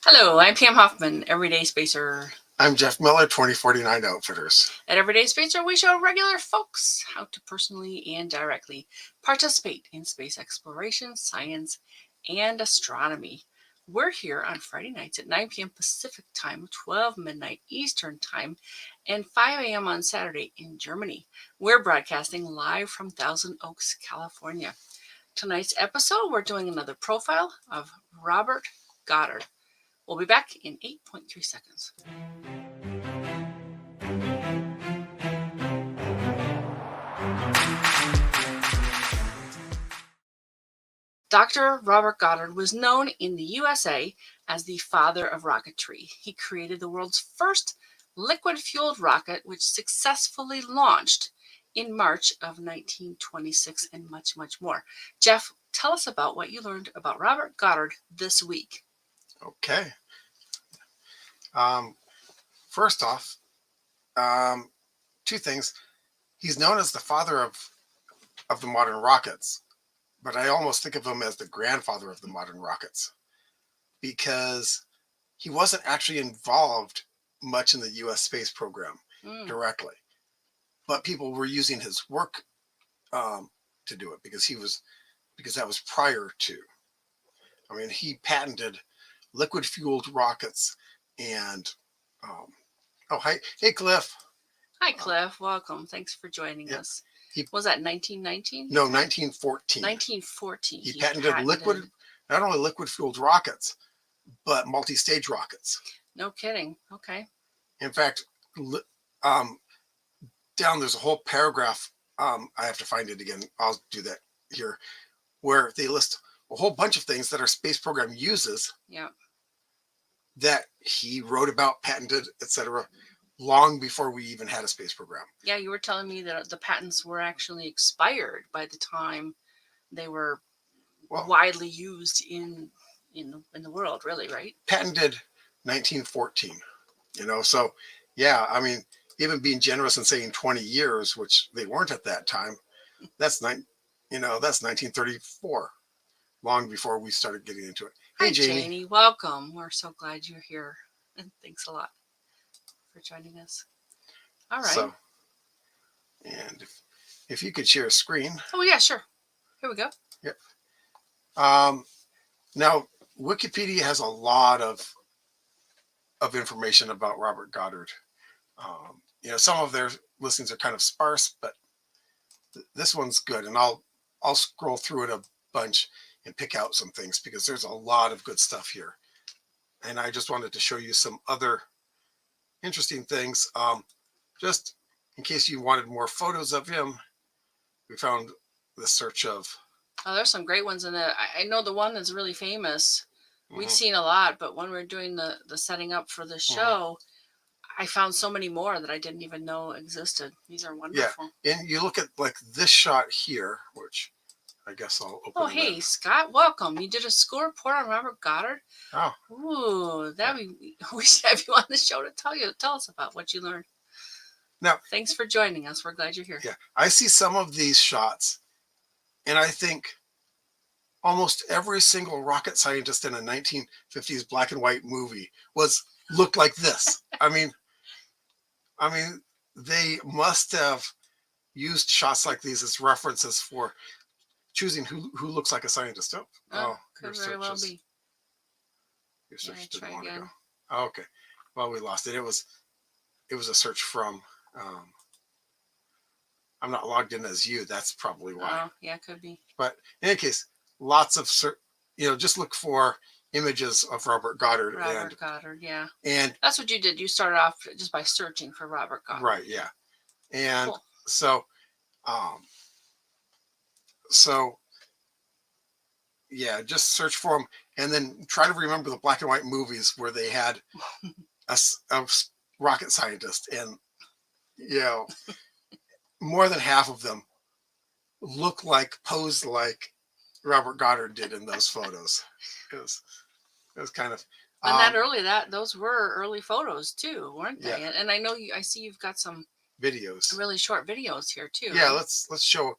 Hello, I'm Pam Hoffman, Everyday Spacer. I'm Jeff Miller, 2049 Outfitters. At Everyday Spacer, we show regular folks how to personally and directly participate in space exploration, science, and astronomy. We're here on Friday nights at 9 p.m. Pacific Time, 12 midnight Eastern Time, and 5 a.m. on Saturday in Germany. We're broadcasting live from Thousand Oaks, California. Tonight's episode, we're doing another profile of Robert Goddard. We'll be back in 8.3 seconds. Dr. Robert Goddard was known in the USA as the Father of Rocketry. He created the world's first liquid-fueled rocket, which successfully launched in March of 1926, and much, much more. Jeff, tell us about what you learned about Robert Goddard this week. Okay. First off, two things. He's known as the father of the modern rockets, but I almost think of him as the grandfather of the modern rockets because he wasn't actually involved much in the U.S. space program directly, but people were using his work to do it because that was prior to. I mean, he patented liquid fueled rockets and hi, hey Cliff. Hi Cliff, welcome. Thanks for joining us. Was that 1919? No, 1914. 1914. He patented not only liquid fueled rockets, but multi-stage rockets. No kidding. Okay. In fact, down there's a whole paragraph. I have to find it again. I'll do that here, where they list a whole bunch of things that our space program uses. Yeah. That he wrote about, patented, etc., long before we even had a space program. Yeah, you were telling me that the patents were actually expired by the time they were widely used in the world, really, right? Patented 1914. So yeah, I mean, even being generous and saying 20 years, which they weren't at that time, that's 1934, long before we started getting into it. Hey, Janie, welcome. We're so glad you're here, and thanks a lot for joining us. All right. So, and if you could share a screen. Oh yeah, sure. Here we go. Yep. Now Wikipedia has a lot of information about Robert Goddard. Some of their listings are kind of sparse, but this one's good, and I'll scroll through it a bunch and pick out some things because there's a lot of good stuff here. And I just wanted to show you some other interesting things. Just in case you wanted more photos of him, we found the search of. Oh, there's some great ones in it. I know the one that's really famous. We've seen a lot, but when we're doing the setting up for the show, I found so many more that I didn't even know existed. These are wonderful. Yeah, and you look at like this shot here, which I guess I'll open. Oh, hey, Scott, welcome. You did a school report on Robert Goddard? Oh. Ooh, we should have you on the show to tell us about what you learned. Now, thanks for joining us. We're glad you're here. Yeah, I see some of these shots, and I think almost every single rocket scientist in a 1950s black and white movie looked like this. I mean, they must have used shots like these as references for choosing who looks like a scientist. Could very well be. Your search didn't want to go. Oh, okay. Well, we lost it. It was a search from. I'm not logged in as you. That's probably why. Oh, yeah, could be. But in any case, lots of just look for images of Robert Goddard. Robert Goddard, yeah. And that's what you did. You started off just by searching for Robert Goddard. Right. Yeah. And cool. So yeah, just search for them and then try to remember the black and white movies where they had a rocket scientist, and more than half of them posed like Robert Goddard did in those photos. It was kind of. And those were early photos too, weren't they? Yeah. And I know I see you've got some videos, really short videos here too. Yeah, right? let's show.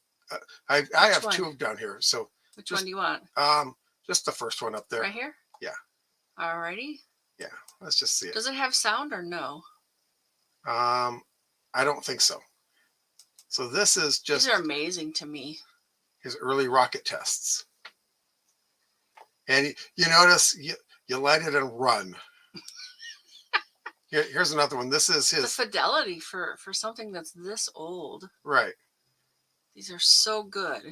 I have two down here. So which one do you want? Just the first one up there. Right here. Yeah. Alrighty. Yeah, let's just see it. Does it have sound or no? I don't think so. So this is just These are amazing to me. his early rocket tests. And you notice you light it and run. Here's another one. This is The his fidelity for something that's this old. right. These are so good.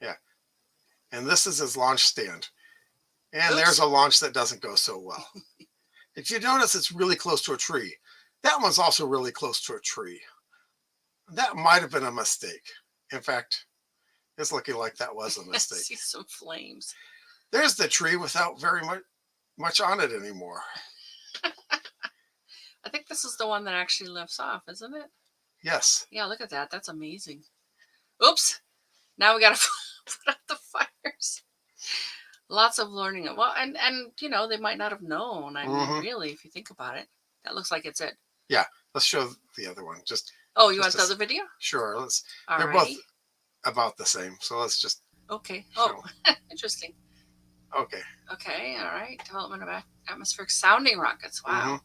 Yeah. And this is his launch stand. And Oops. there's a launch that doesn't go so well. If you notice, it's really close to a tree. That one's also really close to a tree. That might have been a mistake. In fact, it's looking like that was a I mistake. see some flames. There's the tree without very much on it anymore. I think this is the one that actually lifts off, isn't it? Yes. Yeah, look at that. That's amazing. Oops. Now we got to put out the fires. Lots of learning. Well, and you know, they might not have known. I mean, really, if you think about it, that looks like it's it. Yeah. Let's show the other one. Oh, you want the other video? Sure. They're All both right. about the same. So let's just. Okay. show. Oh, interesting. Okay. Okay. All right. Development of atmospheric sounding rockets. Wow.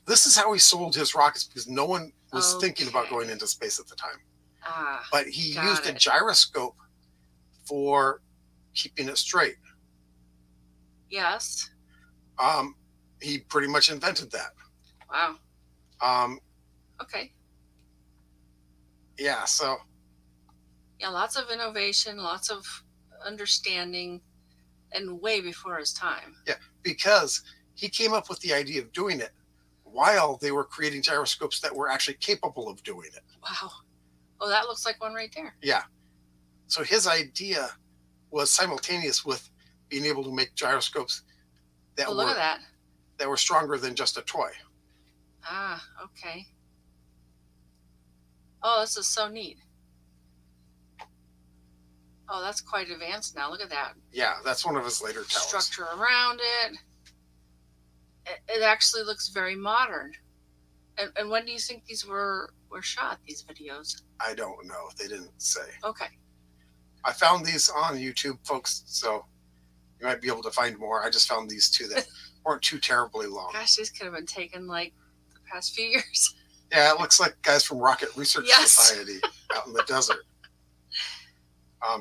This is how he sold his rockets because no one was thinking about going into space at the time. But he used a gyroscope for keeping it straight. Yes. He pretty much invented that. Wow. Okay. Yeah. So. Yeah, lots of innovation, lots of understanding, and way before his time. Yeah, because he came up with the idea of doing it while they were creating gyroscopes that were actually capable of doing it. Wow. Oh, that looks like one right there. Yeah. So his idea was simultaneous with being able to make gyroscopes that look at that. That were stronger than just a toy. Okay. Oh, this is so neat. Oh, that's quite advanced now. Look at that. Yeah, that's one of his later towers. Structure around it. It actually looks very modern. And when do you think these were shot, these videos? I don't know. They didn't say. Okay. I found these on YouTube, folks, so you might be able to find more. I just found these two that weren't too terribly long. Gosh, these could have been taken like the past few years. Yeah, it looks like guys from Rocket Research Society out in the desert.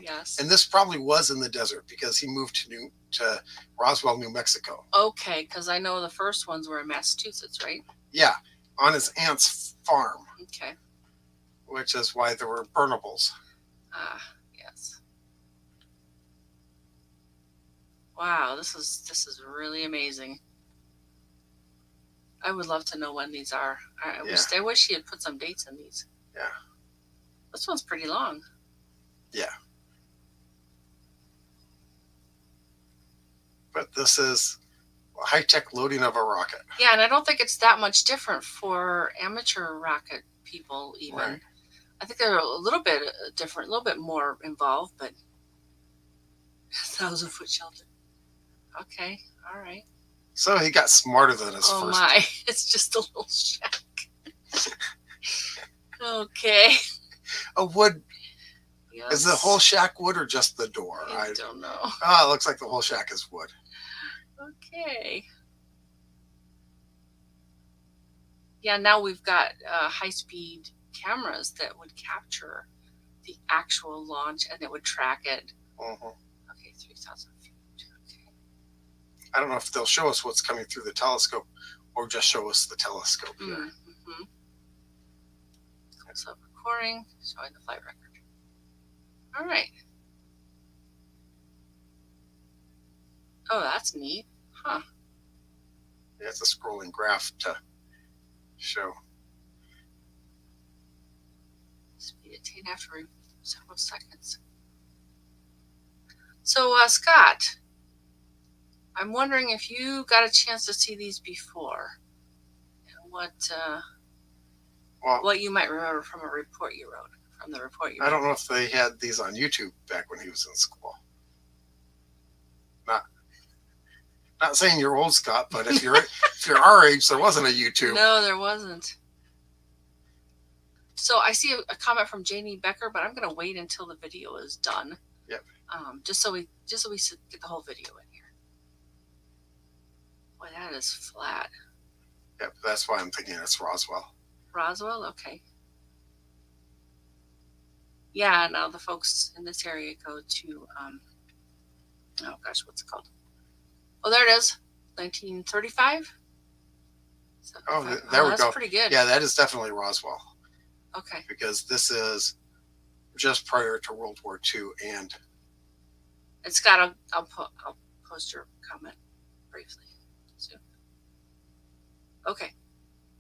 Yes. And this probably was in the desert because he moved to Roswell, New Mexico. Okay, because I know the first ones were in Massachusetts, right? Yeah, on his aunt's farm. Okay. Which is why there were burnables. Yes. Wow, this is really amazing. I would love to know when these are. I wish he had put some dates in these. Yeah. This one's pretty long. Yeah. But this is high-tech loading of a rocket. Yeah, and I don't think it's that much different for amateur rocket people even. Right. I think they're a little bit different, a little bit more involved, but 1,000-foot shelter. Okay, all right. So he got smarter than his first. Oh my, it's just a little shack. Okay. A wood. Yes. Is the whole shack wood or just the door? I don't know. Oh, it looks like the whole shack is wood. Okay. Yeah, now we've got high-speed cameras that would capture the actual launch and it would track it. Okay, 3,000 feet. Okay. I don't know if they'll show us what's coming through the telescope or just show us the telescope here. Close-up recording, showing the flight record. All right. Oh, that's neat. Huh. Yeah, it's a scrolling graph to show. Speed attained after several seconds. So, Scott, I'm wondering if you got a chance to see these before, and what you might remember from a report you wrote. From the report you wrote. I don't know if they had these on YouTube back when he was in school. Not saying you're old, Scott, but if you're our age, there wasn't a YouTube. No, there wasn't. So I see a comment from Janie Becker, but I'm going to wait until the video is done. Yep. Just so we get the whole video in here. Boy, that That is flat. Yep, that's why I'm thinking it's Roswell. Roswell? Okay. Yeah, now the folks in this area go to, oh gosh, what's it called? Oh, there it is. 1935? Oh, 75. there we That's go. pretty good. Yeah, that is definitely Roswell. Okay. Because this is just prior to World War II, and It's got a, I'll post your comment briefly soon. Okay.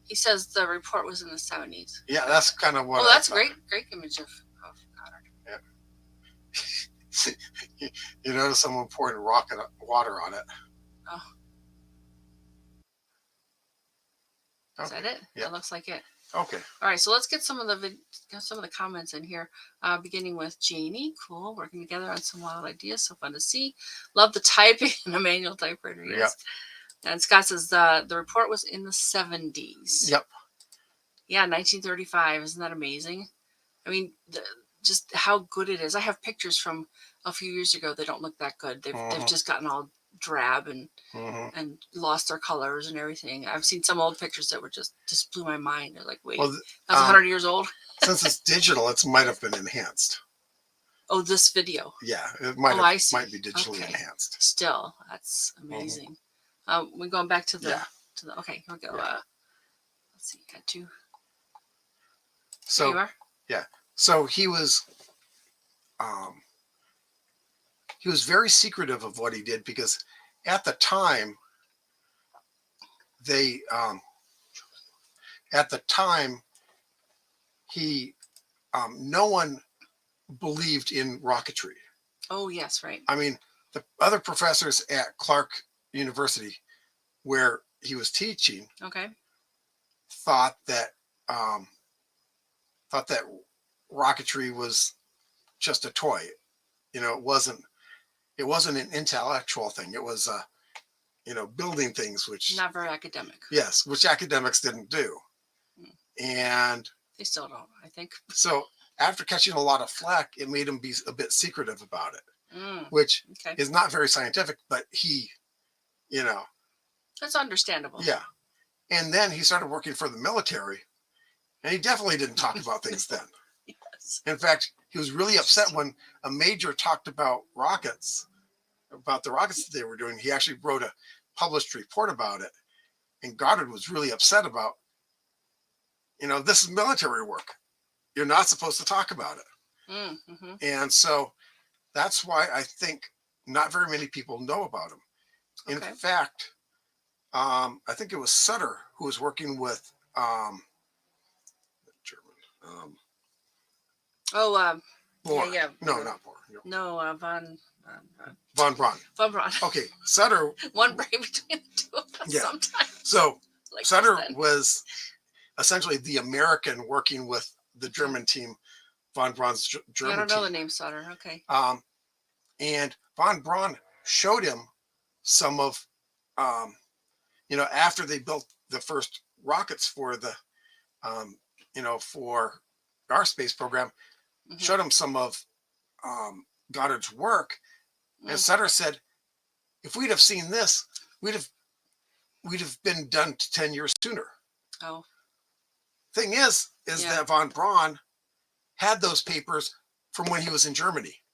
He says the report was in the 70s. yeah, that's kind of what. Oh, that's great image of Goddard. Yeah. You notice someone pouring rocket water on it. Oh. Okay. Is that it? Yeah. That looks like it. Okay. All right, so let's get some of the comments in here. Beginning with Janie. Cool, working together on some wild ideas. So fun to see. Love the typing in a manual typewriter. Yes. Yep. And Scott says the report was in the 70s. Yep. Yeah, 1935. Isn't that amazing? I mean, just how good it is. I have pictures from a few years ago. They don't look that good. They've just gotten all drab and and lost their colors and everything. I've seen some old pictures that were just blew my mind. They're like, wait, that's 100 years old. Since it's digital, it might have been enhanced. Oh, this video. Yeah, it might might be digitally enhanced. Still, that's amazing. We're going back to the okay. Here we go. Yeah. Let's see. Got two. So there you are. Yeah. So he was very secretive of what he did, because at the time he no one believed in rocketry. Oh yes, right. I mean, the other professors at Clark University, where he was teaching, thought that rocketry was just a toy. You know, it wasn't an intellectual thing. It was building things, which not very academic. Yes, which academics didn't do. And they still don't, I think. So after catching a lot of flack, it made him be a bit secretive about it, which is not very scientific, but he, that's understandable. Yeah. And then he started working for the military, and he definitely didn't talk about things then. Yes. In fact, he was really upset when a major talked about the rockets that they were doing. He actually wrote a published report about it, and Goddard was really upset about, this is military work. You're not supposed to talk about it. And so that's why I think not very many people know about him. In fact, I think it was Sutter who was working with German. Bohr. Yeah. No, not Bohr. No, von Braun. Von Braun. Okay, Sutter. One brain between the two of us sometimes. So Sutter was essentially the American working with the German team, von Braun's German team. I don't know the name Sutter. Okay. And von Braun showed him some of, after they built the first rockets for the, for our space program, showed him some of Goddard's work. And Sutter said, if we'd have seen this, we'd have been done 10 years sooner. Oh. Thing is that von Braun had those papers from when he was in Germany.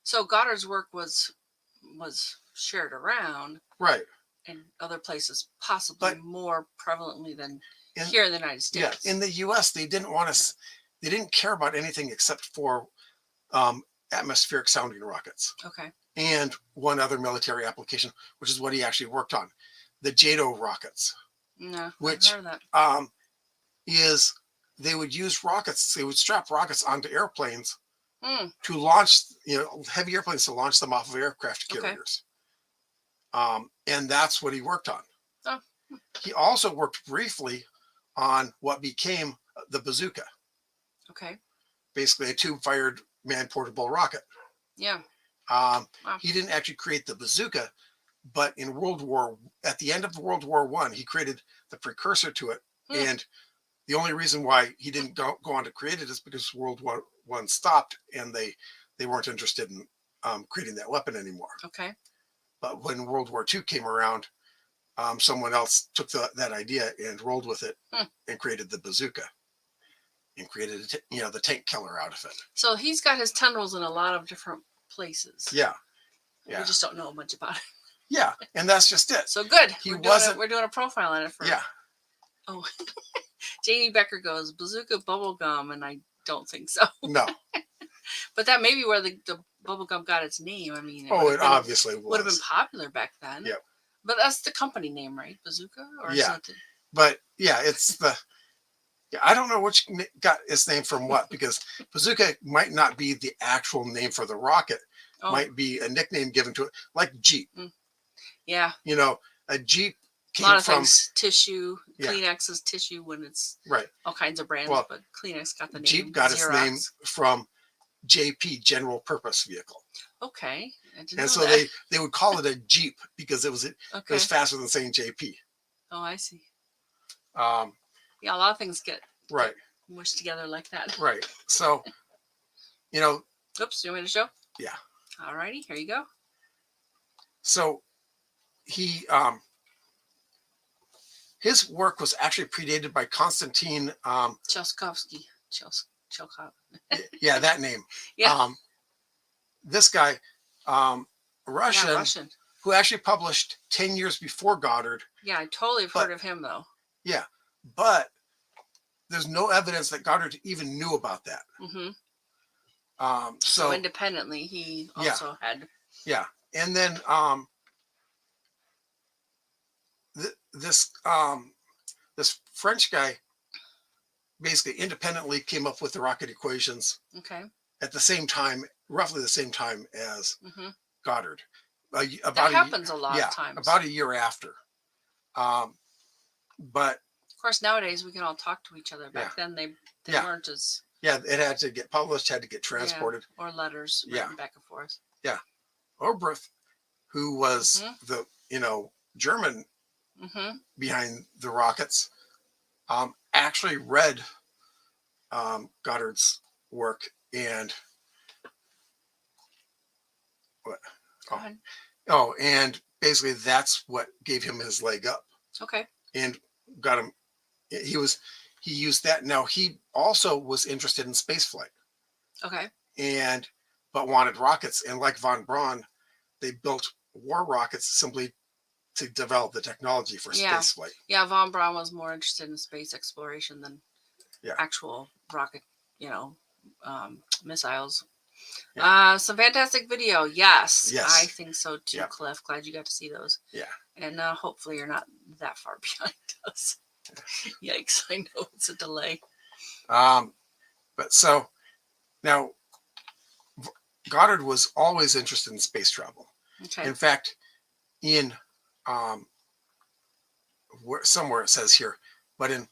So Goddard's work was shared around, right, in other places, possibly more prevalently than here in the United States. Yeah, in the U.S., they didn't care about anything except for atmospheric sounding rockets. Okay. And one other military application, which is what he actually worked on, the JATO rockets. No, which I've heard of that. Is they would use rockets. They would strap rockets onto airplanes to launch, heavy airplanes to launch them off of aircraft carriers. And that's what he worked on. Oh. He also worked briefly on what became the bazooka. Okay. Basically, a tube-fired man-portable rocket. Yeah. Wow. He didn't actually create the bazooka, but at the end of World War I, he created the precursor to it. And the only reason why he didn't go on to create it is because World War I stopped, and they weren't interested in creating that weapon anymore. Okay. But when World War II came around, someone else took that idea and rolled with it Hmm. and created the bazooka and created the tank killer out of it. So he's got his tendrils in a lot of different places. Yeah, We just don't know much about it. Yeah, and that's just it. So good. He We're doing a profile on it for. Yeah. Oh, Jamie Becker goes bazooka bubblegum, and I don't think so. No. But that may be where the bubblegum got its name. I mean, it obviously would have been popular back then. Yep. But that's the company name, right? Bazooka, or yeah. But yeah, it's the. I don't know which got its name from what, because bazooka might not be the actual name for the rocket. Might be a nickname given to it, like Jeep. Yeah. A Jeep came a lot of from things. Tissue. Kleenex is tissue when it's all kinds of brands, but Kleenex got the name. Jeep got its name from JP, General Purpose Vehicle. Okay. And so they would call it a Jeep because it was faster than saying JP. Oh, I see. A lot of things get mushed together like that. Right. So, Oops, you want me to show? Yeah. All righty, here you go. So he his work was actually predated by Konstantin Tsiolkovsky. Yeah, that name. Yeah. This guy, Russian, who actually published 10 years before Goddard. Yeah, I totally have heard of him though. Yeah, but there's no evidence that Goddard even knew about that. So independently, he also had. Yeah, and then this French guy basically independently came up with the rocket equations. Okay. At the same time, roughly the same time as Goddard. That happens a lot of times. About a year after. But of course, nowadays we can all talk to each other. Back then, they weren't as. Yeah, it had to get published, had to get transported. Or letters written back and forth. Yeah. Oberth, who was the German behind the rockets, actually read Goddard's work and and basically that's what gave him his leg up. Okay. And got him. He used that. Now he also was interested in space flight. Okay. But wanted rockets, and like von Braun, they built war rockets simply to develop the technology for space flight. Yeah, von Braun was more interested in space exploration than actual rocket, missiles. Yeah. Some fantastic video. Yes, I think so too, Cliff. Glad you got to see those. Yeah. And hopefully you're not that far behind us. Yikes, I know it's a delay. But so now Goddard was always interested in space travel. Okay. In fact, in somewhere it says here, but in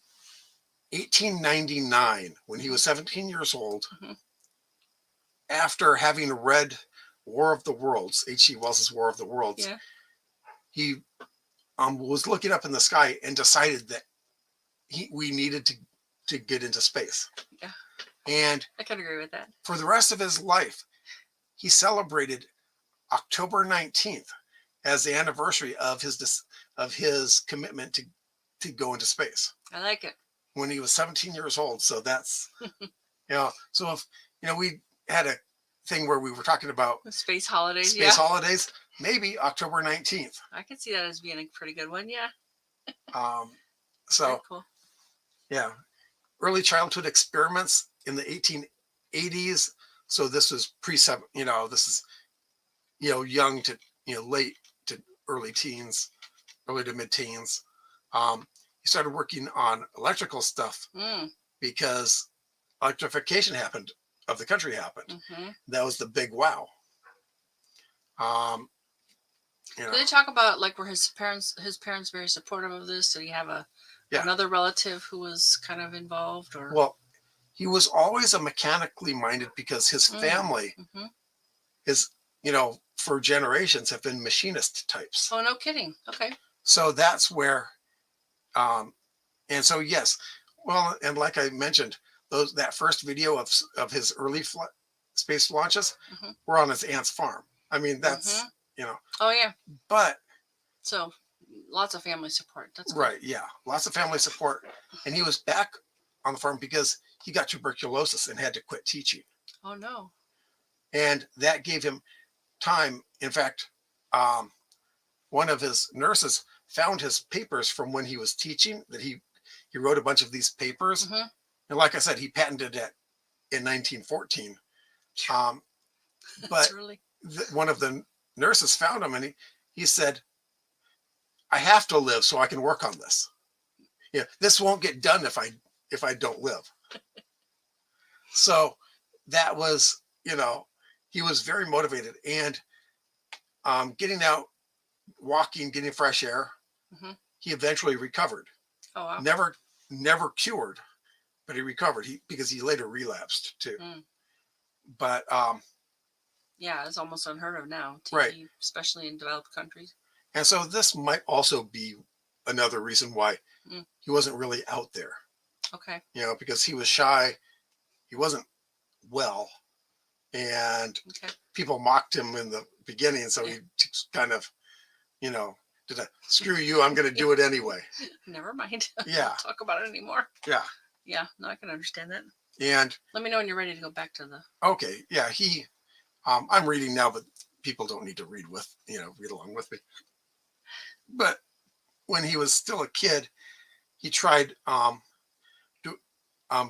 1899, when he was 17 years old, after having read War of the Worlds, H.G. Wells's War of the Worlds, he was looking up in the sky and decided that we needed to get into space. Yeah. And I can agree with that. For the rest of his life, he celebrated October 19th as the anniversary of his commitment to go into space. I like it. When he was 17 years old. So that's, so if, we had a thing where we were talking about space holidays. Holidays, maybe October 19th. I could see that as being a pretty good one. Yeah. So, very cool. Yeah. Early childhood experiments in the 1880s. So this was this is, young to, late to early teens, early to mid teens. He started working on electrical stuff because electrification of the country happened. That was the big wow. Did they talk about were his parents very supportive of this? Did he have another relative who was kind of involved, or? Well, he was always a mechanically minded because his family is, for generations have been machinist types. Oh, no kidding. Okay. So that's where, and so, yes, well, and like I mentioned, that first video of his early space launches were on his aunt's farm. I mean, that's, Oh, yeah. But. So lots of family support. That's good. Right. Yeah. Lots of family support. And he was back on the farm because he got tuberculosis and had to quit teaching. Oh no. And that gave him time. In fact, one of his nurses found his papers from when he was teaching, that he wrote a bunch of these papers. Mm-hmm. And like I said, he patented it in 1914. But Really... one of the nurses found him, and he said, I have to live so I can work on this. Yeah, this won't get done if I don't live. So that was, he was very motivated, and getting out, walking, getting fresh air. Mm-hmm. He eventually recovered. Oh wow. Never cured, but he recovered. Because he later relapsed too. Mm. But yeah, it's almost unheard of now. TB, right, especially in developed countries. And so this might also be another reason why he wasn't really out there. Okay. Because he was shy, he wasn't well, and people mocked him in the beginning. So he kind of, did a screw you, I'm going to do it anyway. Never mind. Yeah. Don't talk about it anymore. Yeah. Yeah. No, I can understand that. And let me know when you're ready to go back to the. Okay. Yeah. I'm reading now, but people don't need to read along with me. But when he was still a kid, he tried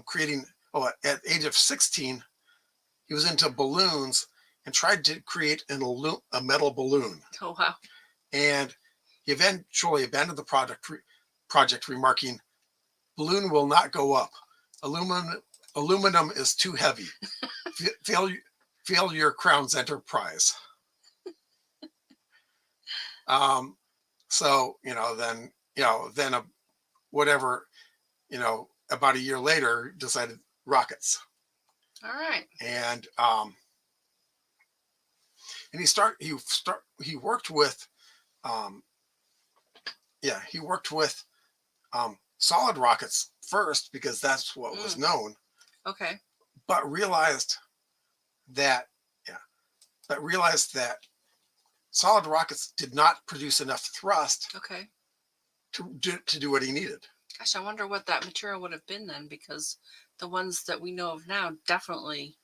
creating. At the age of 16, he was into balloons and tried to create a metal balloon. Oh wow! And he eventually abandoned the project, remarking, "Balloon will not go up. Aluminum is too heavy. Fail your Crown's enterprise." So, then about a year later, decided rockets. All right. And he worked with, solid rockets first, because that's what was known. Okay. But realized that solid rockets did not produce enough thrust. Okay. To do what he needed. Gosh, I wonder what that material would have been then, because the ones that we know of now definitely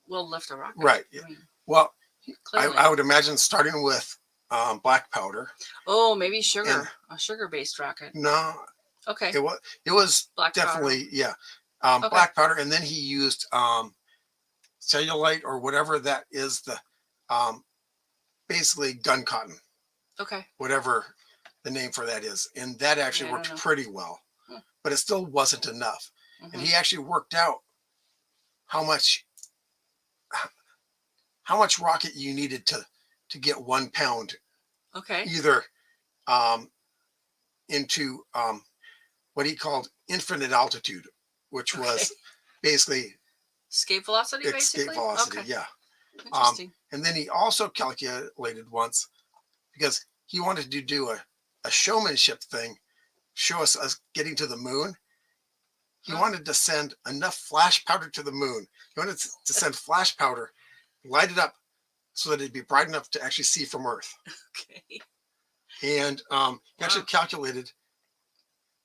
will lift a rocket. Right. I mean, well, I would imagine starting with black powder. Oh, maybe sugar, a sugar-based rocket. No. Okay. It was black definitely powder. Black powder, and then he used cellulite, or whatever that is, the basically gun cotton. Okay. Whatever the name for that is, and that actually worked pretty well, but it still wasn't enough. And he actually worked out how much rocket you needed to get 1 pound. Okay. Either into what he called infinite altitude, which was basically escape velocity. Escape velocity, okay. Yeah. Interesting. And then he also calculated once, because he wanted to do a showmanship thing, show us getting to the moon. He wanted to send enough flash powder to the moon. He wanted to send flash powder, light it up so that it'd be bright enough to actually see from Earth. Okay. And he actually calculated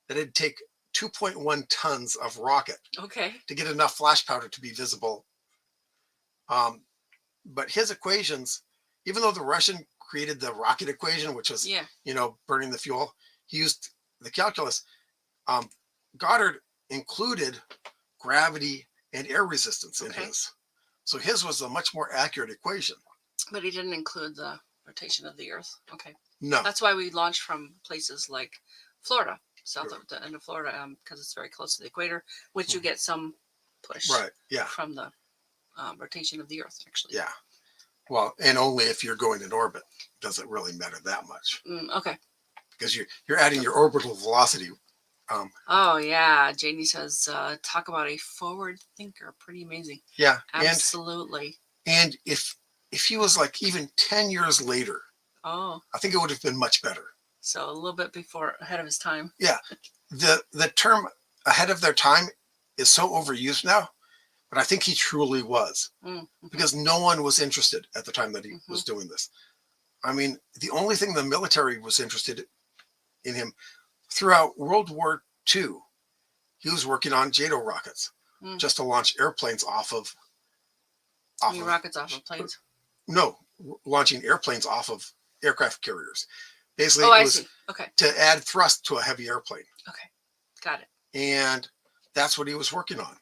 that it'd take 2.1 tons of rocket to get enough flash powder to be visible. But his equations, even though the Russian created the rocket equation, which was, burning the fuel, he used the calculus. Goddard included gravity and air resistance in his. So his was a much more accurate equation. But he didn't include the rotation of the Earth. Okay. No. That's why we launched from places like Florida, south of the end of Florida, because it's very close to the equator, which you get some push from the rotation of the Earth, actually. Yeah. Well, and only if you're going in orbit does it really matter that much. Okay. Because you're adding your orbital velocity. Oh yeah, Janie says, talk about a forward thinker. Pretty amazing. Yeah, absolutely. And if he was like even 10 years later, I think it would have been much better. So a little bit ahead of his time. Yeah, the term ahead of their time is so overused now, but I think he truly was, because no one was interested at the time that he was doing this. I mean, the only thing the military was interested in him throughout World War II. He was working on JATO rockets just to launch airplanes off of rockets off of planes. No, launching airplanes off of aircraft carriers. Basically, Oh, it I was see. Okay. to add thrust to a heavy airplane. Okay. Got it. And that's what he was working on.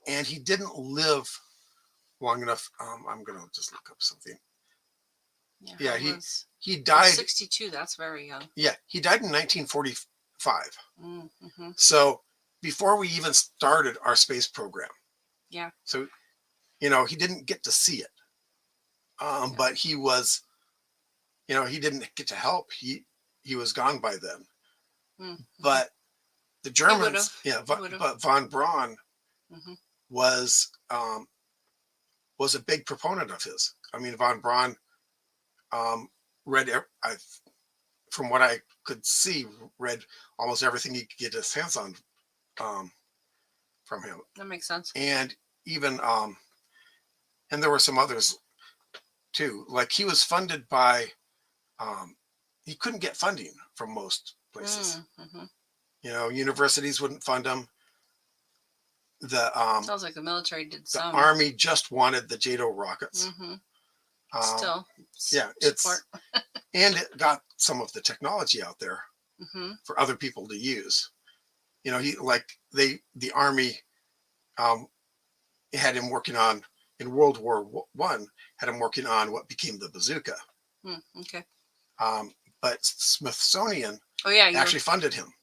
And he didn't live long enough. I'm gonna just look up something. Yeah, he died 62. That's very young. Yeah, he died in 1945. Mm-hmm. So before we even started our space program. Yeah. So, he didn't get to see it. But he was, he didn't get to help. He was gone by then. Mm-hmm. But the Germans, but von Braun was a big proponent of his. I mean, von Braun from what I could see, read almost everything he could get his hands on from him. That makes sense. And even and there were some others too. Like he was funded by he couldn't get funding from most places. Universities wouldn't fund him. The sounds like the military did some. The Army just wanted the JATO rockets. Still, it's and it got some of the technology out there for other people to use. The Army had him working on in World War I. Had him working on what became the bazooka. Okay. But Smithsonian actually funded him.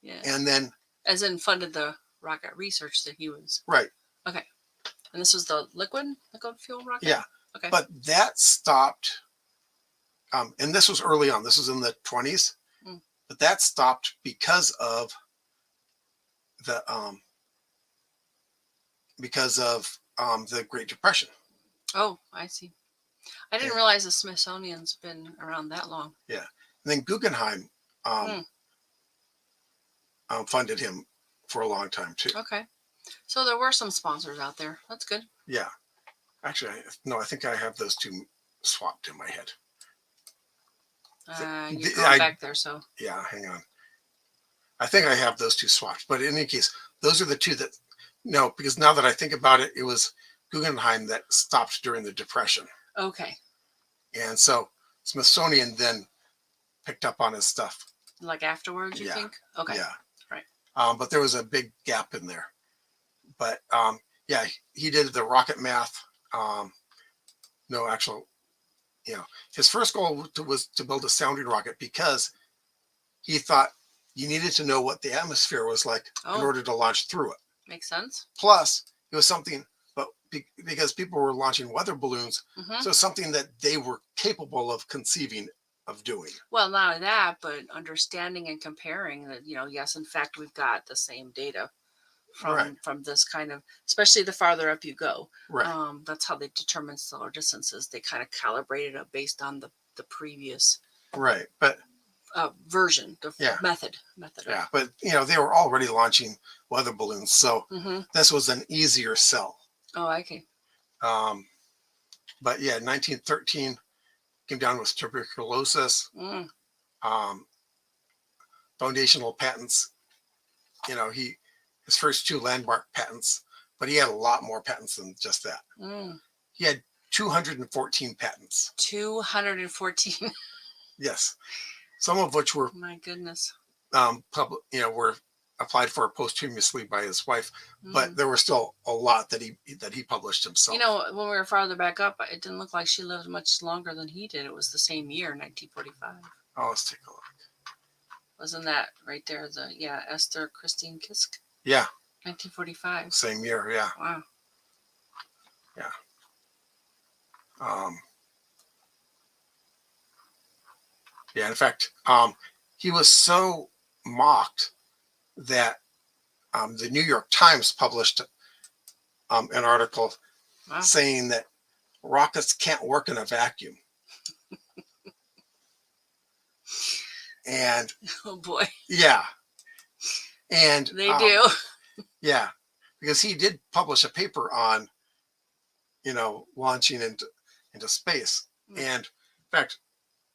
Yeah. And then, as in funded the rocket research that he was. Right. Okay. And this was the liquid fuel rocket? Yeah. Okay. But that stopped. And this was early on. This was in the 20s. But that stopped because of the Great Depression. Oh, I see. I didn't realize the Smithsonian's been around that long. Yeah. And then Guggenheim funded him for a long time too. Okay. So there were some sponsors out there. That's good. Yeah. Actually, I think I have those two swapped in my head. You're going back there, so. Yeah, hang on. I think I have those two swapped. But in any case, those are the two that, because now that I think about it, it was Guggenheim that stopped during the Depression. Okay. And so Smithsonian then picked up on his stuff. Like afterwards, you think? Okay. Yeah. Right. But there was a big gap in there. But he did the rocket math. His first goal was to build a sounding rocket because he thought you needed to know what the atmosphere was like in order to launch through it. Makes sense. Plus, it was something, but because people were launching weather balloons, so it's something that they were capable of conceiving of doing. Well, not only that, but understanding and comparing that, yes, in fact, we've got the same data from this kind of, especially the farther up you go. Right. That's how they determine stellar distances. They kind of calibrated it based on the previous but version, the method. Yeah, but they were already launching weather balloons, so this was an easier sell. Oh, okay. But 1913 came down with tuberculosis. Foundational patents. His first two landmark patents, but he had a lot more patents than just that. He had 214 patents. 214. Yes, some of which were, my goodness, were applied for posthumously by his wife, but there were still a lot that he published himself. When we were farther back up, it didn't look like she lived much longer than he did. It was the same year, 1945. Oh, let's take a look. Wasn't that right there? Esther Christine Kisk. Yeah. 1945. Same year, yeah. Wow. Yeah. In fact, he was so mocked that the New York Times published an article saying that rockets can't work in a vacuum. And oh boy. Yeah. And they do. Yeah, because he did publish a paper on, launching into space. And in fact,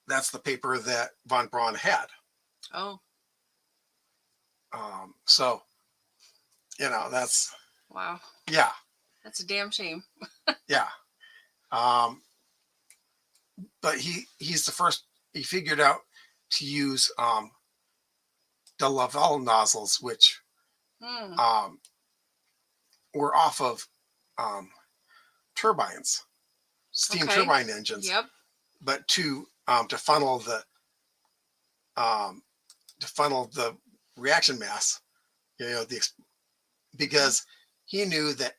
that's the paper that von Braun had. Oh, So, that's, wow. yeah, That's a damn shame. yeah. But he's the first, he figured out to use the Lavelle nozzles, which Hmm. were off of turbines, steam Okay. turbine engines, Yep. but to funnel the reaction mass, because he knew that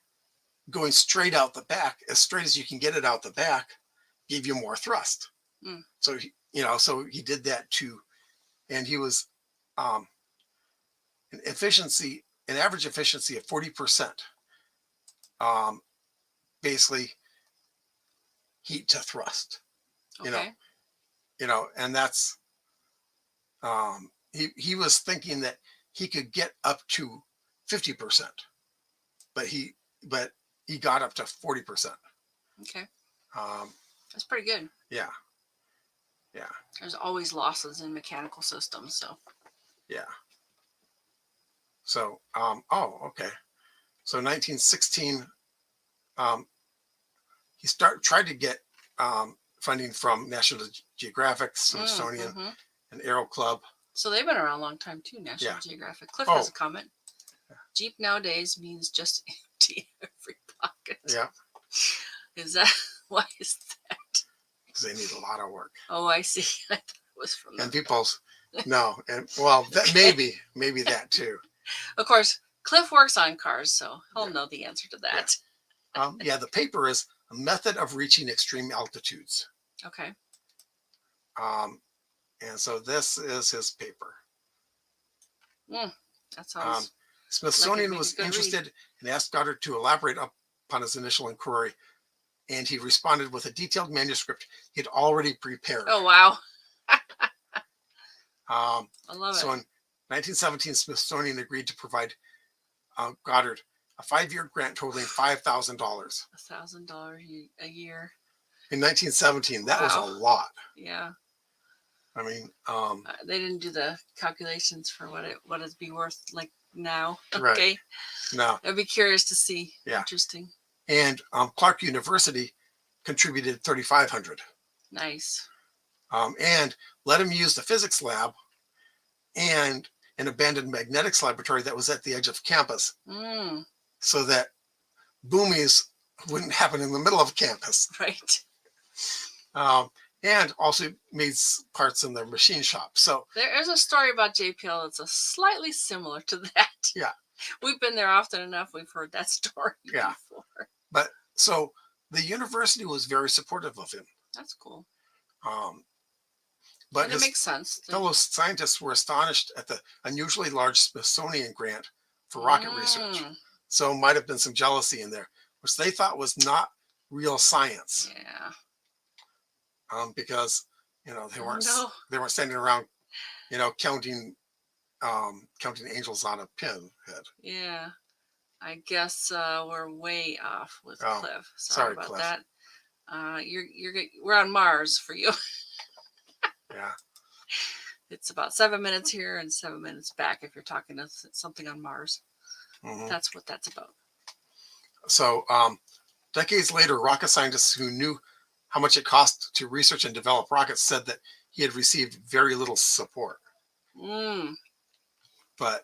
going straight out the back, as straight as you can get it out the back, gave you more thrust. Mm. So he did that too, and he was an average efficiency of 40%. Basically, heat to thrust. Okay. And that's he was thinking that he could get up to 50%, but he got up to 40%. Okay. Um, That's pretty good. yeah, There's always losses in mechanical systems, so. yeah. So, okay. So 1916, he tried to get funding from National Geographic, Smithsonian, Mm-hmm. and Aero Club. So they've been around a long time too, National Yeah. Geographic. Cliff Oh. has a comment. Jeep nowadays means just empty every pocket. Yeah. Is that, why is that? Because they need a lot of work. Oh, I see. I thought it was from And the... people's, no. And well, that Okay. maybe that too. Of course, Cliff works on cars, so he'll Yeah. know the answer to that. The paper is a method of reaching extreme altitudes. Okay. And so this is his paper. That sounds Smithsonian like was interested and asked Goddard to elaborate upon his initial inquiry, and he responded with a detailed manuscript he had already prepared. Oh, wow. I love So it. in 1917, Smithsonian agreed to provide Goddard a 5-year grant totaling $5,000. $1,000 a year. In 1917, that was a lot. Yeah. I mean, they didn't do the calculations for what it'd be worth like now. Right. Okay. No. I'd be curious to see. Yeah. Interesting. And Clark University contributed $3,500. Nice. And let him use the physics lab and an abandoned magnetics laboratory that was at the edge of campus, so that boomies wouldn't happen in the middle of campus. Right. And also made parts in their machine shop. So there's a story about JPL that's slightly similar to that. Yeah. We've been there often enough. We've heard that story before. But so the university was very supportive of him. That's cool. But and it makes sense. Fellow scientists were astonished at the unusually large Smithsonian grant for rocket research. So might have been some jealousy in there, which they thought was not real science. Yeah. Because they weren't standing around, counting angels on a pin head. Yeah. I guess we're way off with Cliff. Sorry about Cliff. that. We're on Mars for you. Yeah. It's about 7 minutes here and 7 minutes back if you're talking to something on Mars. Mm-hmm. That's what that's about. So decades later, rocket scientists who knew how much it cost to research and develop rockets said that he had received very little support. But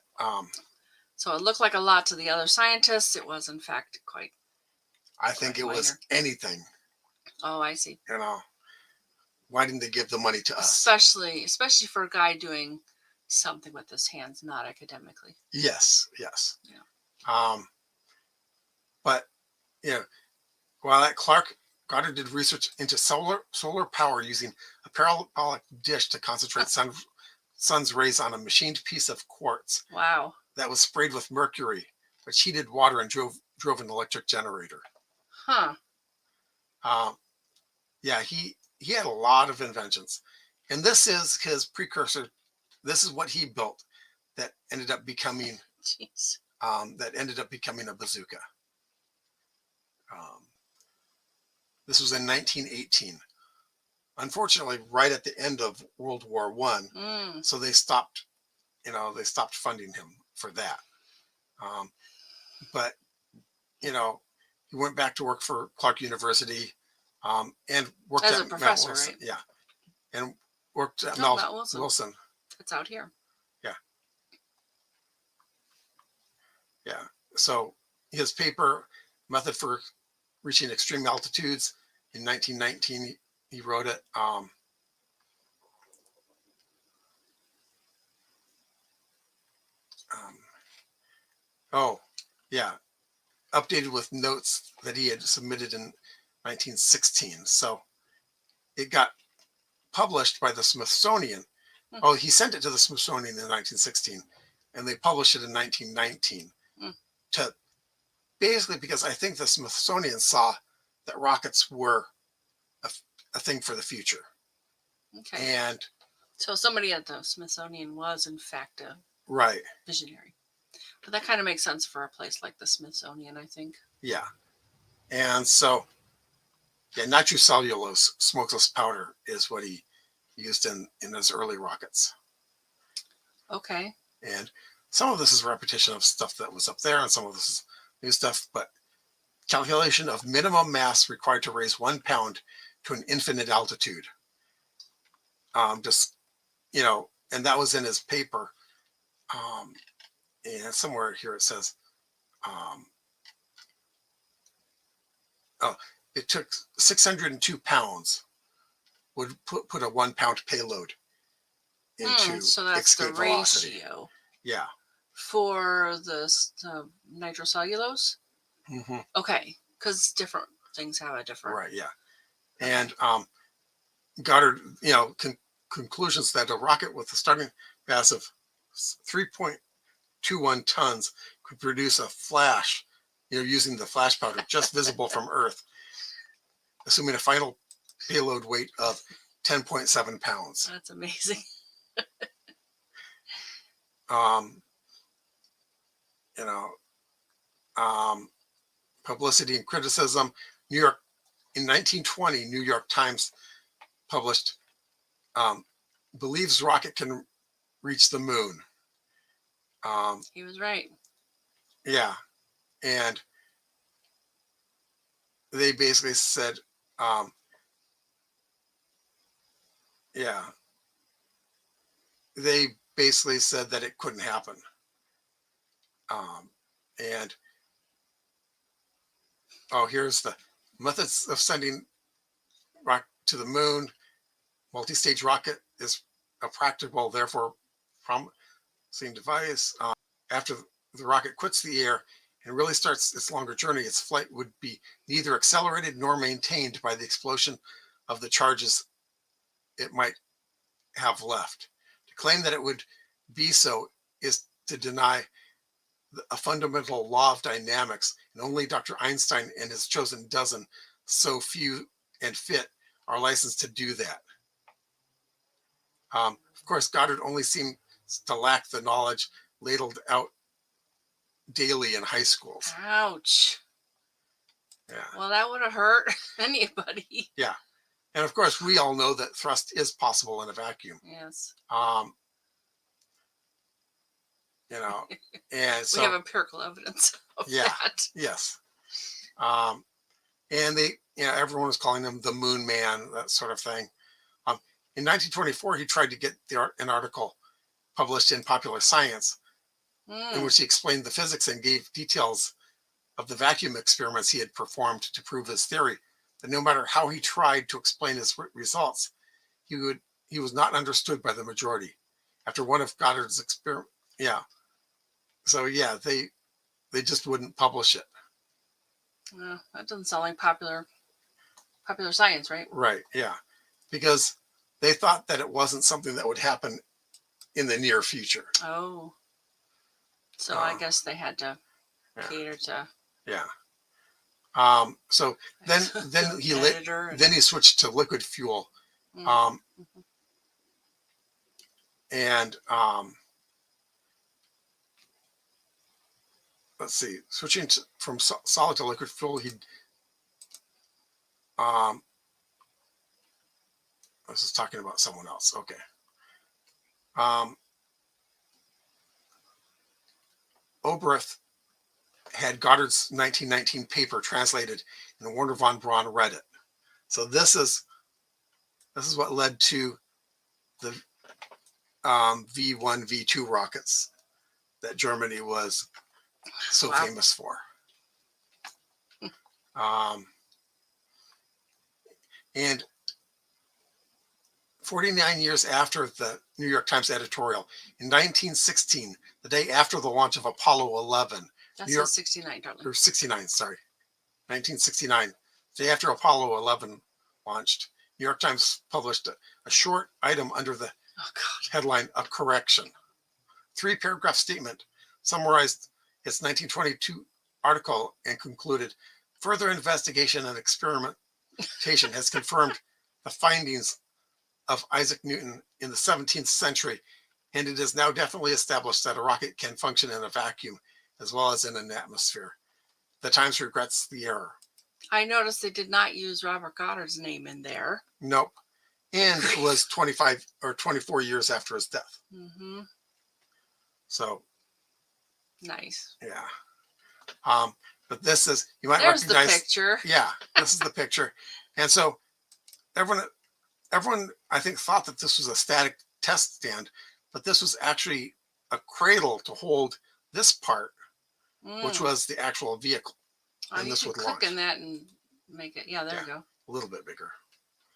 so it looked like a lot to the other scientists. It was in fact quite. I think it minor. Was anything. Oh, I see. Why didn't they give the money to us? Especially for a guy doing something with his hands, not academically. Yes. Yeah. But while at Clark, Goddard did research into solar power using a parabolic dish to concentrate sun's rays on a machined piece of quartz. Wow. That was sprayed with mercury, which heated water and drove an electric generator. Huh. Yeah, he had a lot of inventions, and this is his precursor. This is what he built that ended up becoming a bazooka. This was in 1918. unfortunately, right at the end of World War One. Mm. So they stopped, they stopped funding him for that. Um, but he went back to work for Clark University, and worked As at a Mount professor, Wilson. right? Yeah, and worked at No, Mount Mount Wilson. Wilson. It's out here. Yeah, yeah. So his paper, Method for Reaching Extreme Altitudes, in 1919, he wrote it. Oh, yeah, updated with notes that he had submitted in 1916. So it got published by the Smithsonian. Mm. Oh, he sent it to the Smithsonian in 1916, and they published it in 1919. Mm. To basically, because I think the Smithsonian saw that rockets were a thing for the future. Okay. And so somebody at the Smithsonian was, in fact, a right, visionary. But that kind of makes sense for a place like the Smithsonian, I think. yeah. And so, yeah, nitrocellulose smokeless powder is what he used in his early rockets. Okay. And some of this is repetition of stuff that was up there, and some of this is new stuff, but calculation of minimum mass required to raise 1 pound to an infinite altitude. Just, and that was in his paper. And somewhere here it says, oh, it took 602 pounds would put a 1 pound payload into so that's the escape velocity. ratio. Yeah. For the nitrocellulose? Mm-hmm. Okay. Because different things have a different. Right, yeah. And Goddard, conclusions that a rocket with a starting mass of 3.21 tons could produce a flash, using the flash powder just visible from Earth, assuming a final payload weight of 10.7 pounds. That's amazing. Publicity and criticism. New York, in 1920, New York Times published, believes rocket can reach the moon. He was right. Yeah. And they basically said, yeah, they basically said that it couldn't happen. And here's the methods of sending rock to the moon. Multi-stage rocket is a practical, therefore promising device. After the rocket quits the air and really starts its longer journey, its flight would be neither accelerated nor maintained by the explosion of the charges it might have left. To claim that it would be so is to deny a fundamental law of dynamics, and only Dr. Einstein and his chosen dozen, so few and fit, are licensed to do that. Of course, Goddard only seemed to lack the knowledge ladled out daily in high schools. Ouch. Yeah. Well, that would have hurt anybody. Yeah. And of course, we all know that thrust is possible in a vacuum. Yes. And so we have empirical evidence of that. Yes. And they, everyone was calling him the Moon Man, that sort of thing. In 1924, he tried to get an article published in Popular Science in which he explained the physics and gave details of the vacuum experiments he had performed to prove his theory. But no matter how he tried to explain his results, he was not understood by the majority. After one of Goddard's experiments, so they just wouldn't publish it. That doesn't sound like popular science, right? Right, yeah, because they thought that it wasn't something that would happen in the near future. Oh, so I guess they had to cater to. Yeah. So then he switched to liquid fuel, and let's see, switching from solid to liquid fuel, this is talking about someone else. Okay. Oberth had Goddard's 1919 paper translated, and Werner von Braun read it. So this is what led to the V1, V2 rockets that Germany was so famous for. And 49 years after the New York Times editorial, in 1916, the day after the launch of Apollo 11, That's New York, 69, darling. Or 69, sorry. 1969, the day after Apollo 11 launched, New York Times published a short item under the headline, "A Correction." 3-paragraph statement summarized its 1922 article and concluded, "Further investigation and experimentation has confirmed the findings of Isaac Newton in the 17th century, and it is now definitely established that a rocket can function in a vacuum as well as in an atmosphere. The Times regrets the error." I noticed they did not use Robert Goddard's name in there. Nope. And it was 25 or 24 years after his death. Mm-hmm. So. Nice. Yeah. But this is, you might There's recognize. The picture. Yeah, this is the picture. And so everyone, I think, thought that this was a static test stand, but this was actually a cradle to hold this part, which was the actual vehicle. And this would launch. Click on that and make it. Yeah, there you go. A little bit bigger.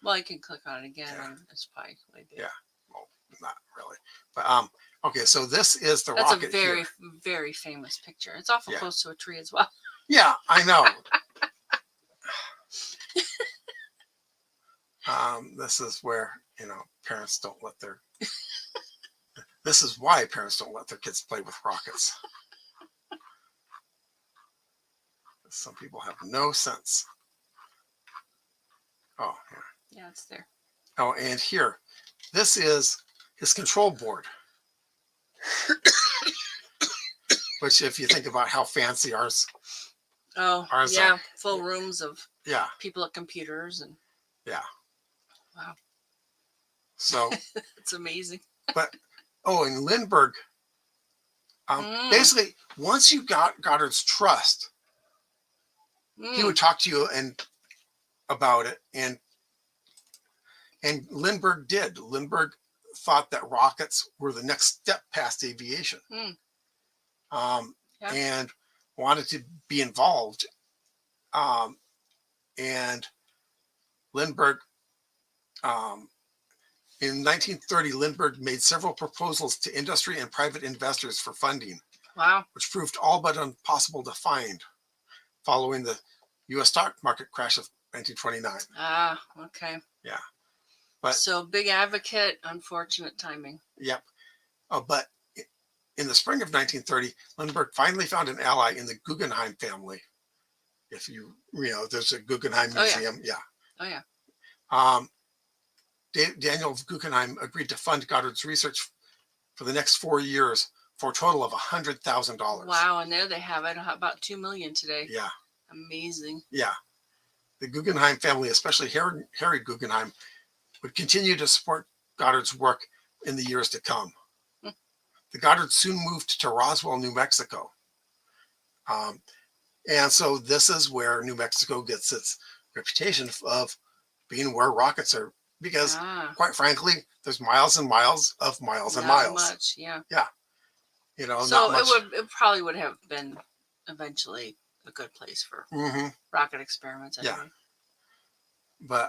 Well, you can click on it again, and it's probably way big. Yeah. Well, not really. But okay, so this is the rocket. That's a very, here. Very famous picture. It's awful close to a tree as well. Yeah, I know. This is where, parents don't let their. This is why parents don't let their kids play with rockets. Some people have no sense. Oh, yeah. Yeah, it's there. Oh, and here, this is his control board. Which, if you think about how fancy ours. Oh, ours yeah, are. Full rooms of people at computers and. Yeah. Wow. So. It's amazing. But, and Lindbergh, basically, once you got Goddard's trust, he would talk to you about it, and Lindbergh did. Lindbergh thought that rockets were the next step past aviation, and wanted to be involved. And Lindbergh, in 1930, Lindbergh made several proposals to industry and private investors for funding. Wow. Which proved all but impossible to find following the U.S. stock market crash of 1929. Ah, okay. Yeah. But so big advocate, unfortunate timing. Yep. But in the spring of 1930, Lindbergh finally found an ally in the Guggenheim family. If there's a Guggenheim Museum. Oh, yeah. Daniel Guggenheim agreed to fund Goddard's research for the next 4 years for a total of $100,000. Wow, and there they have it, about $2 million today. Yeah. Amazing. Yeah. The Guggenheim family, especially Harry Guggenheim, would continue to support Goddard's work in the years to come. The Goddard soon moved to Roswell, New Mexico. And so this is where New Mexico gets its reputation of being where rockets are, because quite frankly, there's miles and miles of miles and miles. Not much, yeah. Yeah. So not much. It probably would have been eventually a good place for rocket experiments. Anyway. Yeah. But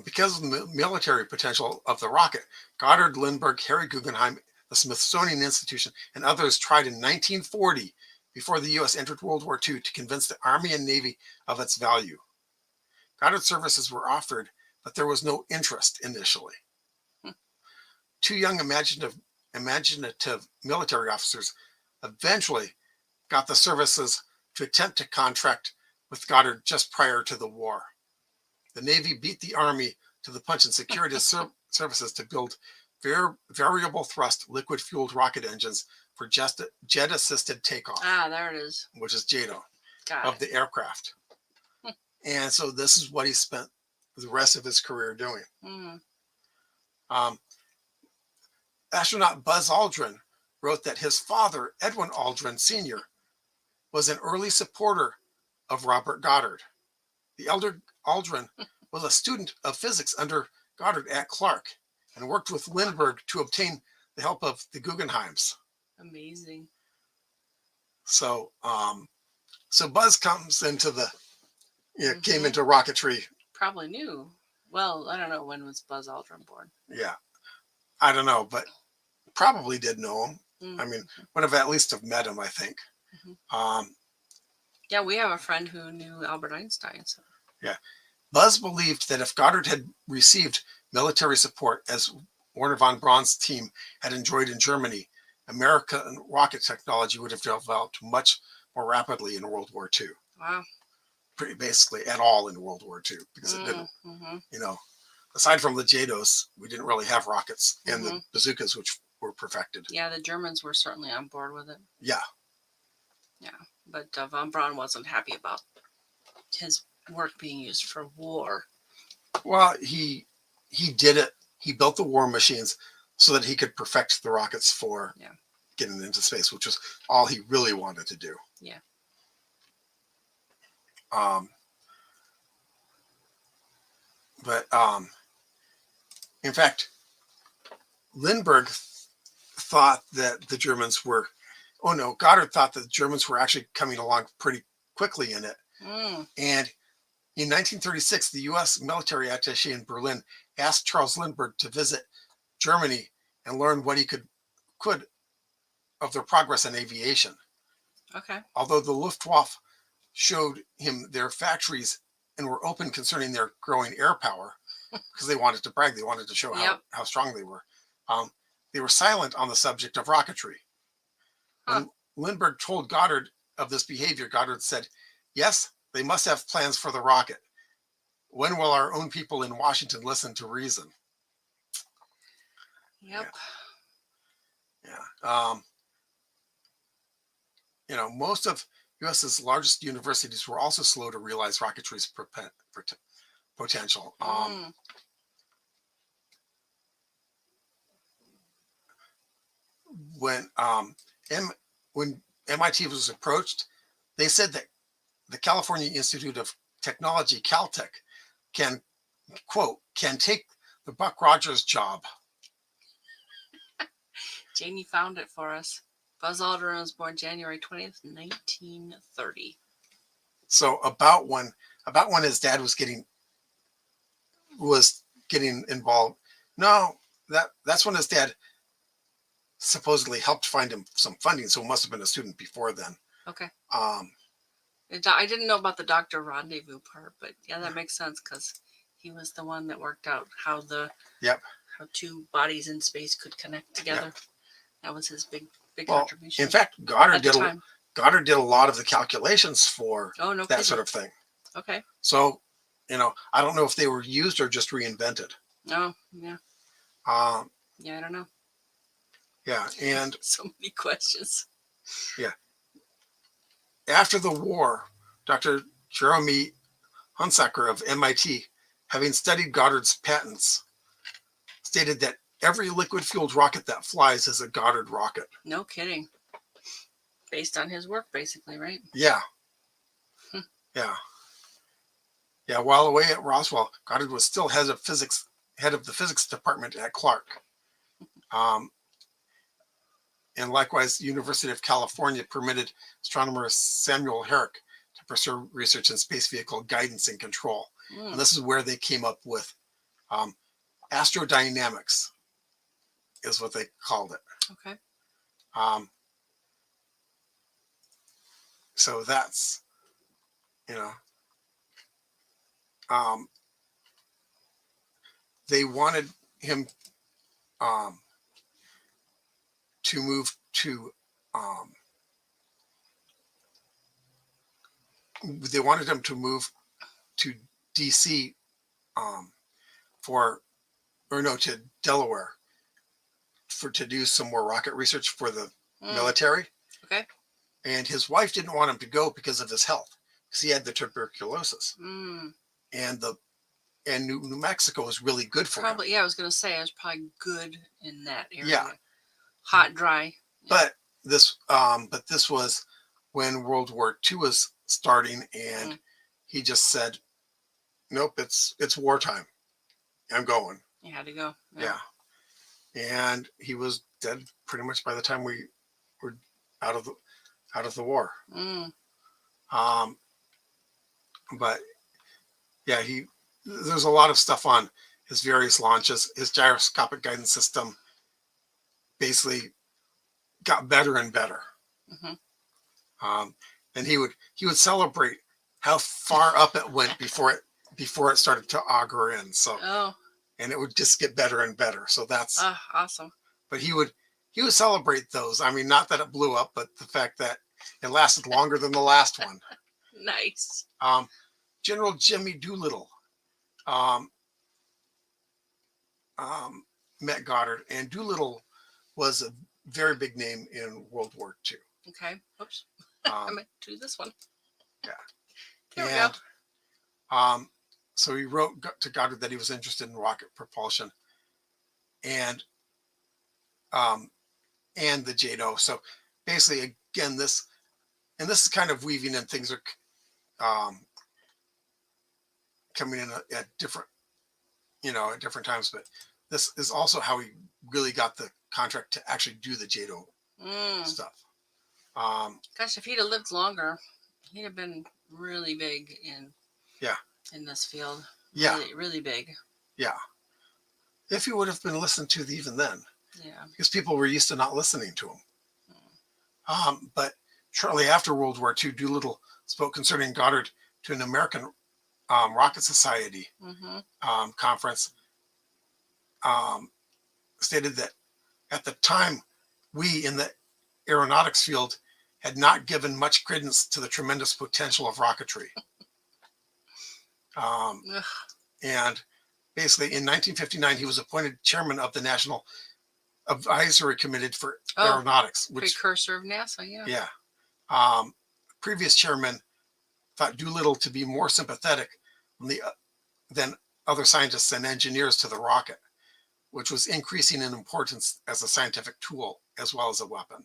because of the military potential of the rocket, Goddard, Lindbergh, Harry Guggenheim, the Smithsonian Institution, and others tried in 1940, before the U.S. entered World War II, to convince the Army and Navy of its value. Goddard services were offered, but there was no interest initially. Two young imaginative military officers eventually got the services to attempt to contract with Goddard just prior to the war. The Navy beat the Army to the punch and secured his services to build variable thrust liquid-fueled rocket engines for jet-assisted takeoff. Ah, there it is. Which is JATO of the aircraft. And so this is what he spent the rest of his career doing. Mm. Um, Astronaut Buzz Aldrin wrote that his father, Edwin Aldrin Sr., was an early supporter of Robert Goddard. The elder Aldrin was a student of physics under Goddard at Clark and worked with Lindbergh to obtain the help of the Guggenheims. Amazing. So, so Buzz comes into came Mm-hmm. into rocketry. Probably knew. Well, I don't know, when was Buzz Aldrin born? Yeah, I don't know, but probably did know him. Mm-hmm. I mean, would have at least have met him, I think. Mm-hmm. Yeah, we have a friend who knew Albert Einstein. So. Yeah, Buzz believed that if Goddard had received military support, as Werner von Braun's team had enjoyed in Germany, American rocket technology would have developed much more rapidly in World War II. Wow. Pretty basically at all in World War II, because it didn't, aside from the JADOS, we didn't really have rockets and the bazookas, which were perfected. Yeah, the Germans were certainly on board with it. Yeah. Yeah, but von Braun wasn't happy about his work being used for war. Well, he did it. He built the war machines so that he could perfect the rockets for getting into space, which was all he really wanted to do. Yeah. But in fact, Lindbergh thought that the Germans were, Goddard thought that the Germans were actually coming along pretty quickly in it. Mm. And in 1936, the U.S. military attaché in Berlin asked Charles Lindbergh to visit Germany and learn what he could of their progress in aviation. Okay. Although the Luftwaffe showed him their factories and were open concerning their growing air power, because they wanted to brag, they wanted to show how strong they were. They were silent on the subject of rocketry. When Lindbergh told Goddard of this behavior, Goddard said, "Yes, they must have plans for the rocket. When will our own people in Washington listen to reason?" Yep. Yeah. Most of U.S.'s largest universities were also slow to realize rocketry's potential. When MIT was approached, they said that the California Institute of Technology, Caltech, can take the Buck Rogers job. Janie found it for us. Buzz Aldrin was born January 20th, 1930. So about when his dad was getting involved. No, that's when his dad supposedly helped find him some funding. So it must have been a student before then. Okay. I didn't know about the doctor rendezvous part, but yeah, that makes sense, because he was the one that worked out how how two bodies in space could connect together. Yep. That was his big contribution. In fact, Goddard did a lot of the calculations for that sort of thing. Okay. So, I don't know if they were used or just reinvented. Oh, yeah. Yeah, I don't know. Yeah, and so many questions. Yeah. After the war, Dr. Jeremy Hunsaker of MIT, having studied Goddard's patents, stated that every liquid-fueled rocket that flies is a Goddard rocket. No kidding. Based on his work, basically, right? Yeah. Yeah. Yeah. While away at Roswell, Goddard was still head of the physics department at Clark. And likewise, University of California permitted astronomer Samuel Herrick to pursue research in space vehicle guidance and control. And this is where they came up with astrodynamics, is what they called it. Okay. So that's, they wanted him to move to, DC to Delaware to do some more rocket research for the military. Okay. And his wife didn't want him to go because of his health. because he had the tuberculosis, and New Mexico was really good for him. Probably, yeah. I was gonna say it was probably good in that area. Yeah. Hot, dry. But this was when World War II was starting, and he just said, "Nope, it's wartime. I'm going." You had to go. Yeah. And he was dead pretty much by the time we were out of the war. But yeah, there's a lot of stuff on his various launches. His gyroscopic guidance system basically got better and better. And he would celebrate how far up it went before it started to auger in. So and it would just get better and better. So that's awesome. But he would celebrate those. I mean, not that it blew up, but the fact that it lasted longer than the last one. Nice. General Jimmy Doolittle met Goddard, and Doolittle was a very big name in World War II. Okay. Oops. I meant to do this one. Yeah. There we go. So he wrote to Goddard that he was interested in rocket propulsion and the JATO. So basically, again, this is kind of weaving in, things are coming in at different times, but this is also how he really got the contract to actually do the JATO stuff. Gosh, if he'd have lived longer, he'd have been really big in this field. Yeah. Really, really big. Yeah. If he would have been listened to even then. Yeah. Because people were used to not listening to him. But shortly after World War II, Doolittle spoke concerning Goddard to an American Rocket Society conference. Stated that at the time, we in the aeronautics field had not given much credence to the tremendous potential of rocketry. And basically, in 1959, he was appointed chairman of the National Advisory Committee for Aeronautics, which precursor of NASA. Yeah. Yeah. Previous chairman thought Doolittle to be more sympathetic than other scientists and engineers to the rocket, which was increasing in importance as a scientific tool as well as a weapon.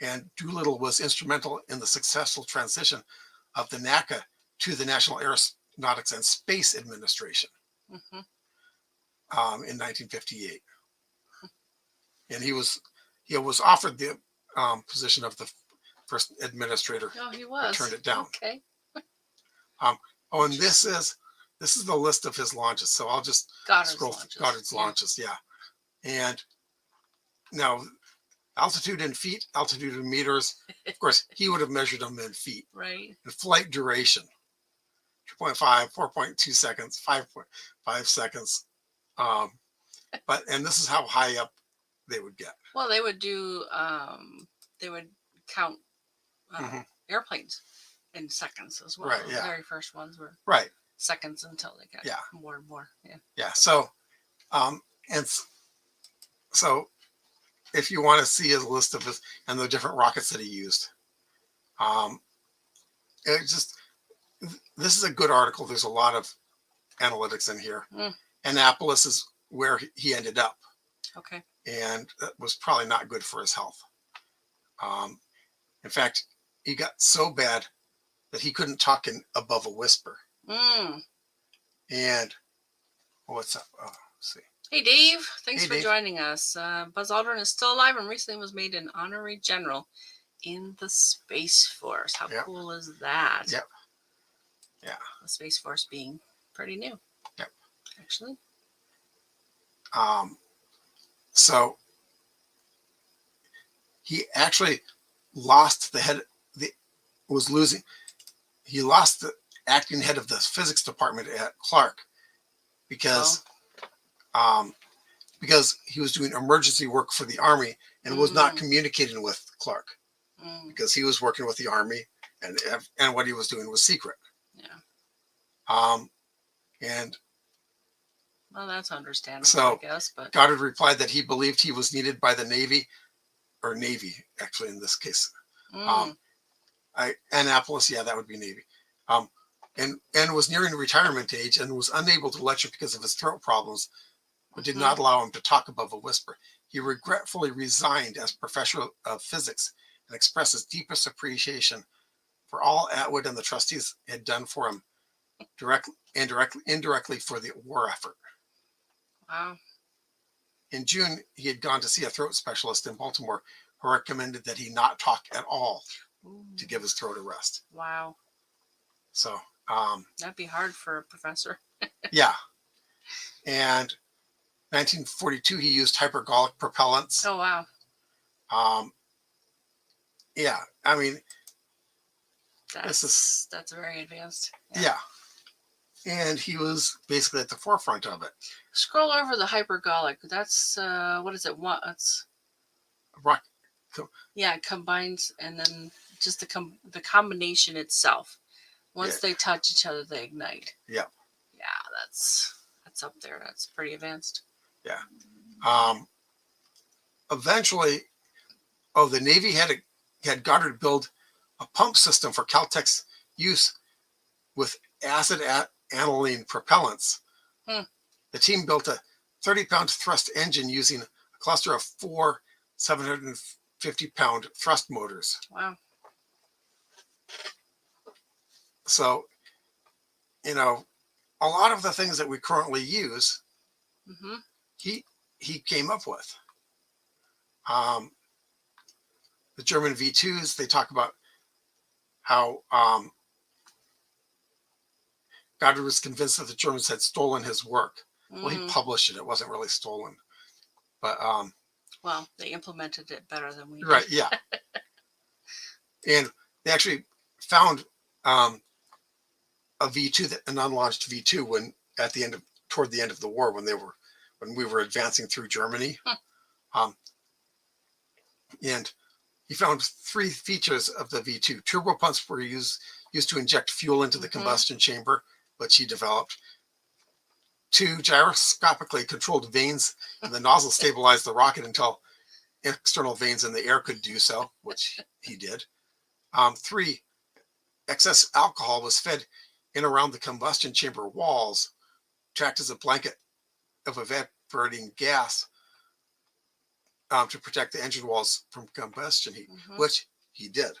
And Doolittle was instrumental in the successful transition of the NACA to the National Aeronautics and Space Administration in 1958. And he was offered the position of the first administrator. Oh, he was. But turned it down. Okay. And this is the list of his launches. So I'll just scroll through Goddard's launches. Yeah. And now altitude in feet, altitude in meters. Of course, he would have measured them in feet. Right. And flight duration, 2.5, 4.2 seconds, 5.5 seconds. And this is how high up they would get. Well, they would do, they would count airplanes in seconds as well. Right, yeah. The very first ones were seconds until they got more and more. Yeah. Yeah. So, so if you want to see his list of his and the different rockets that he used, this is a good article. There's a lot of analytics in here. Annapolis is where he ended up. Okay. And that was probably not good for his health. In fact, he got so bad that he couldn't talk above a whisper. And what's up? Oh, let's see. Hey, Dave. Thanks for joining us. Buzz Aldrin is still alive and recently was made an honorary general in the Space Force. How cool is that? Yep. Yeah. The Space Force being pretty new. Yep. Actually. So he actually lost the head. He lost the acting head of the physics department at Clark because he was doing emergency work for the Army and was not communicating with Clark because he was working with the Army and what he was doing was secret. Yeah. And well, that's understandable, so I guess. But Goddard replied that he believed he was needed by the Navy actually in this case, Annapolis, yeah, that would be Navy. Um, and was nearing retirement age and was unable to lecture because of his throat problems, but did not allow him to talk above a whisper. He regretfully resigned as professor of physics and expressed his deepest appreciation for all Atwood and the trustees had done for him, indirectly for the war effort. Wow. In June, he had gone to see a throat specialist in Baltimore who recommended that he not talk at all to give his throat a rest. Wow. So, that'd be hard for a professor. yeah. And 1942, he used hypergolic propellants. Oh, wow. Yeah, I mean, that's very advanced. Yeah. And he was basically at the forefront of it. Scroll over the hypergolic. That's what is it? What? It's rock. Yeah, it combines, and then just the combination itself. Once they touch each other, they ignite. Yeah. Yeah, that's up there. That's pretty advanced. Yeah. Eventually, the Navy had Goddard build a pump system for Caltech's use with acid aniline propellants. The team built a 30-pound thrust engine using a cluster of 4 750-pound thrust motors. Wow. So, a lot of the things that we currently use, he came up with. The German V2s, they talk about how Goddard was convinced that the Germans had stolen his work. Well, he published it. It wasn't really stolen. But well, they implemented it better than we did. Right, yeah. And they actually found a V2, an unlaunched V2, toward the end of the war, when we were advancing through Germany. And he found 3 features of the V2. Turbo pumps were used to inject fuel into the combustion chamber, which he developed. 2 gyroscopically controlled vanes in the nozzle stabilized the rocket until external vanes in the air could do so, which he did. 3, excess alcohol was fed in around the combustion chamber walls to act as a blanket of evaporating gas to protect the engine walls from combustion heat, which he did.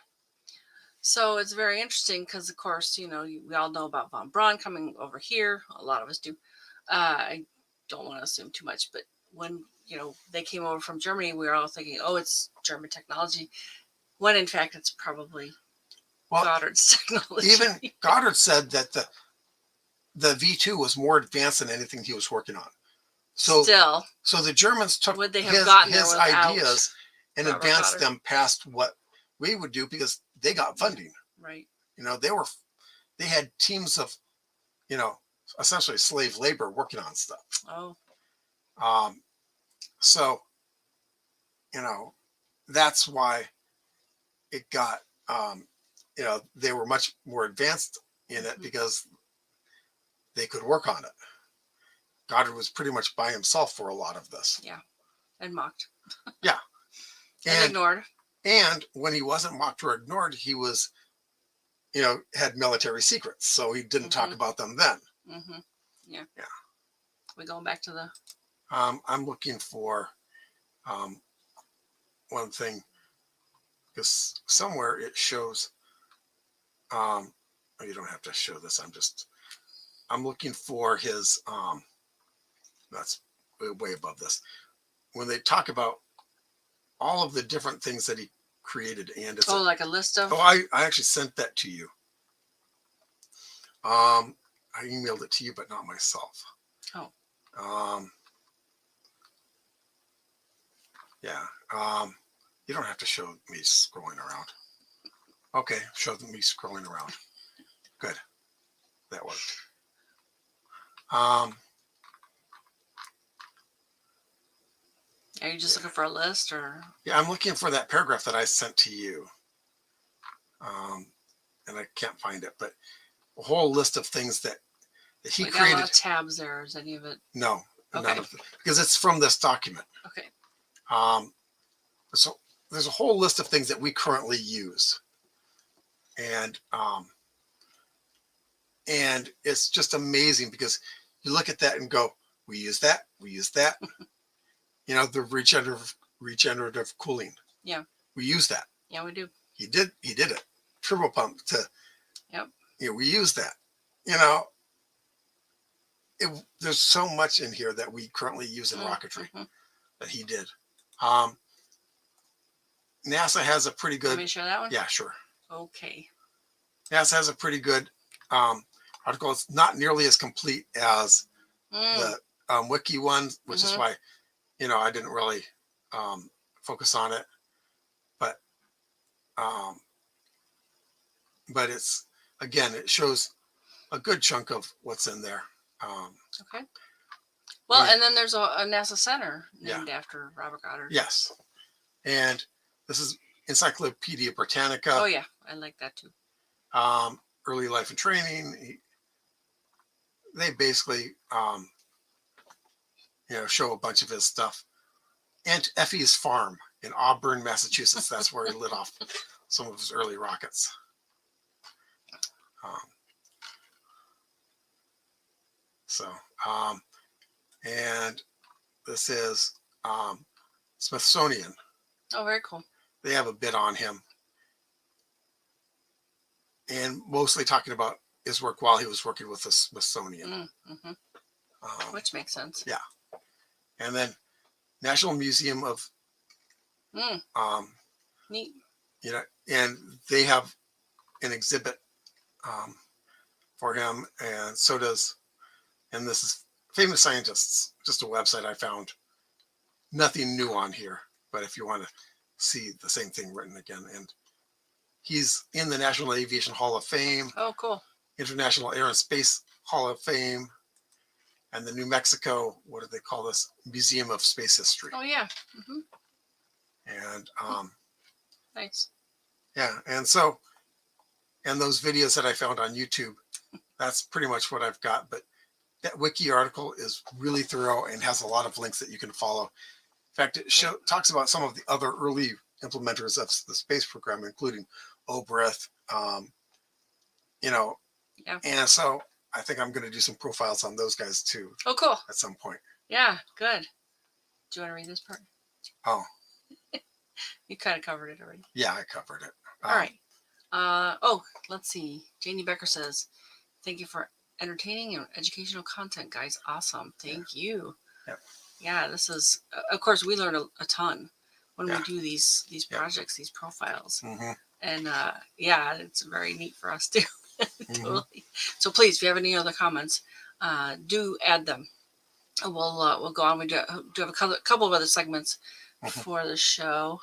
So it's very interesting because, of course, we all know about von Braun coming over here. A lot of us do. I don't want to assume too much, but when, they came over from Germany, we were all thinking, oh, it's German technology, when in fact it's probably Goddard's technology. Even Goddard said that the V2 was more advanced than anything he was working on. So the Germans took his ideas and advanced them past what we would do because they got funding. Right. They had teams of, essentially slave labor working on stuff. Oh. So, that's why it got, they were much more advanced in it because they could work on it. Goddard was pretty much by himself for a lot of this. Yeah. And mocked. Yeah. And ignored. And when he wasn't mocked or ignored, he was, had military secrets. So he didn't talk about them then. Yeah. Yeah. We going back to the... I'm looking for one thing, because somewhere it shows, you don't have to show this. I'm looking for his, that's way above this. When they talk about all of the different things that he created, and it's like a list of... I actually sent that to you. I emailed it to you, but not myself. Oh. Yeah. You don't have to show me scrolling around. Okay, show me scrolling around. Good. That worked. Are you just looking for a list, or? Yeah, I'm looking for that paragraph that I sent to you. And I can't find it, but a whole list of things that he created. Got a lot of tabs there. Is any of it? No, okay. None of them, because it's from this document. Okay. So there's a whole list of things that we currently use. and it's just amazing because you look at that and go, we use that, we use that. The regenerative cooling. Yeah. We use that. Yeah, we do. He did it. Turbo pump to. Yep. We use that. There's so much in here that we currently use in rocketry that he did. NASA has a pretty good. Let me share that one. Yeah, sure. Okay. NASA has a pretty good article. It's not nearly as complete as the wiki one, which is why I didn't really focus on it, but it's, again, it shows a good chunk of what's in there. Okay. Well, and then there's a NASA center named after Robert Goddard. Yes. And this is Encyclopedia Britannica. Oh, yeah. I like that too. Early life and training. They basically, show a bunch of his stuff. And Effie's farm in Auburn, Massachusetts. That's where he lit off some of his early rockets. And this is Smithsonian. Oh, very cool. They have a bit on him. And mostly talking about his work while he was working with the Smithsonian. Which makes sense. Yeah. And then National Museum of neat. And they have an exhibit for him, and so does, and this is Famous Scientists, just a website I found. Nothing new on here, but if you want to see the same thing written again. And he's in the National Aviation Hall of Fame. Oh, cool. International Air and Space Hall of Fame, and the New Mexico, what do they call this? Museum of Space History. Oh, yeah. And nice. Yeah, and those videos that I found on YouTube, that's pretty much what I've got. But that wiki article is really thorough and has a lot of links that you can follow. In fact, it talks about some of the other early implementers of the space program, including Obreth, Yeah. And so I think I'm going to do some profiles on those guys too. Oh, cool. At some point. Yeah, good. Do you want to read this part? Oh. You kind of covered it already. Yeah, I covered it. All right. Let's see. Janie Becker says, thank you for entertaining and educational content, guys. Awesome. Thank you. Yep. Yeah, this is, of course, we learn a ton when we do these projects, these profiles. And it's very neat for us too. Totally. So please, if you have any other comments, do add them. We'll go on. We do have a couple of other segments for the show.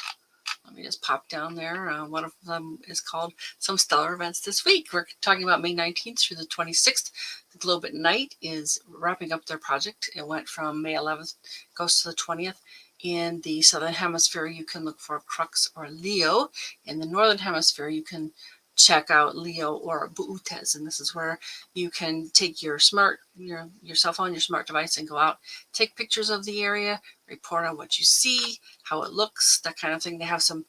Let me just pop down there. One of them is called Some Stellar Events This Week. We're talking about May 19th through the 26th. The Globe at Night is wrapping up their project. It went from May 11th, goes to the 20th. In the Southern Hemisphere, you can look for Crux or Leo. In the Northern Hemisphere, you can check out Leo or Boötes, and this is where you can take your cell phone, your smart device, and go out, take pictures of the area, report on what you see, how it looks, that kind of thing. They have some,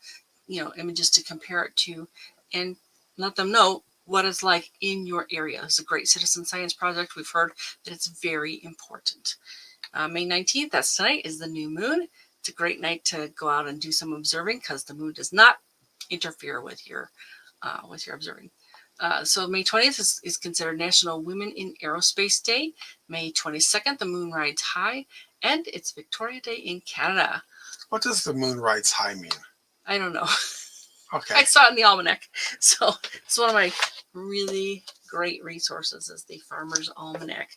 images to compare it to, and let them know what it's like in your area. It's a great citizen science project. We've heard that it's very important. May 19th, that's tonight, is the new moon. It's a great night to go out and do some observing because the moon does not interfere with your observing. So May 20th is considered National Women in Aerospace Day. May 22nd, the moon rides high, and it's Victoria Day in Canada. What does the moon rides high mean? I don't know. Okay. I saw it in the almanac. So it's one of my really great resources is the Farmer's Almanac.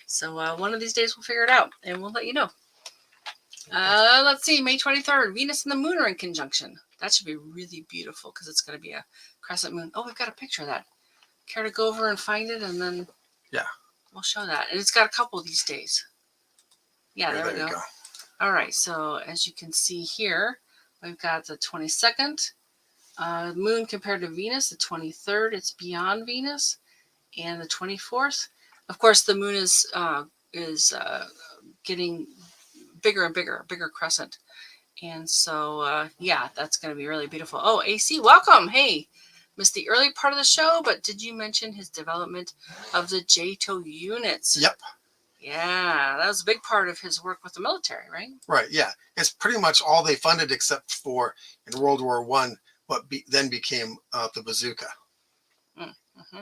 So one of these days we'll figure it out and we'll let you know. Let's see, May 23rd, Venus and the moon are in conjunction. That should be really beautiful because it's going to be a crescent moon. Oh, we've got a picture of that. Care to go over and find it, and then we'll show that. And it's got a couple of these days. Yeah, there we go. All right, so as you can see here, we've got the 22nd. Moon compared to Venus, the 23rd, it's beyond Venus, and the 24th. Of course, the moon is getting bigger and bigger, a bigger crescent. And so, that's going to be really beautiful. Oh, AC, welcome. Hey, Missed the early part of the show, but did you mention his development of the JATO units? Yep. Yeah, that was a big part of his work with the military, right? Right. Yeah. It's pretty much all they funded except for in World War I, what then became the bazooka. Mm-hmm.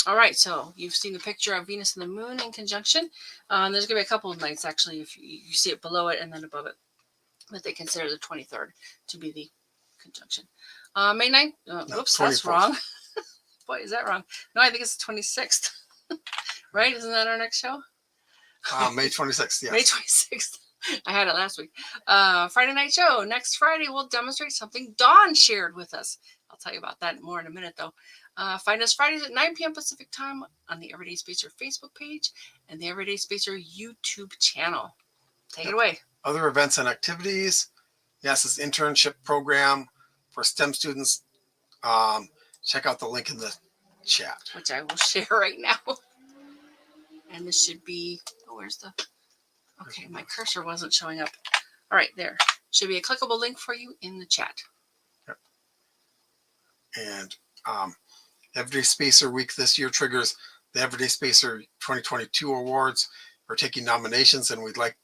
All right, so you've seen the picture of Venus and the Moon in conjunction. There's going to be a couple of nights, actually, if you see it below it and then above it, that they consider the 23rd to be the conjunction. May 9th. No, Oops, that's 24th. wrong. Boy, is that wrong? No, I think it's the 26th. Right? Isn't that our next show? May 26th, yes. May 26th. I had it last week. Friday night show. Next Friday, we'll demonstrate something Dawn shared with us. I'll tell you about that more in a minute, though. Find us Fridays at 9 p.m. Pacific time on the Everyday Spacer Facebook page and the Everyday Spacer YouTube channel. Take it away. Other events and activities. Yes, this internship program for STEM students. Check out the link in the chat. Which I will share right now. And this should be, oh, where's the, okay, my cursor wasn't showing up. All right, there. Should be a clickable link for you in the chat. Yep. And Everyday Spacer Week this year triggers the Everyday Spacer 2022 awards. We're taking nominations and we'd like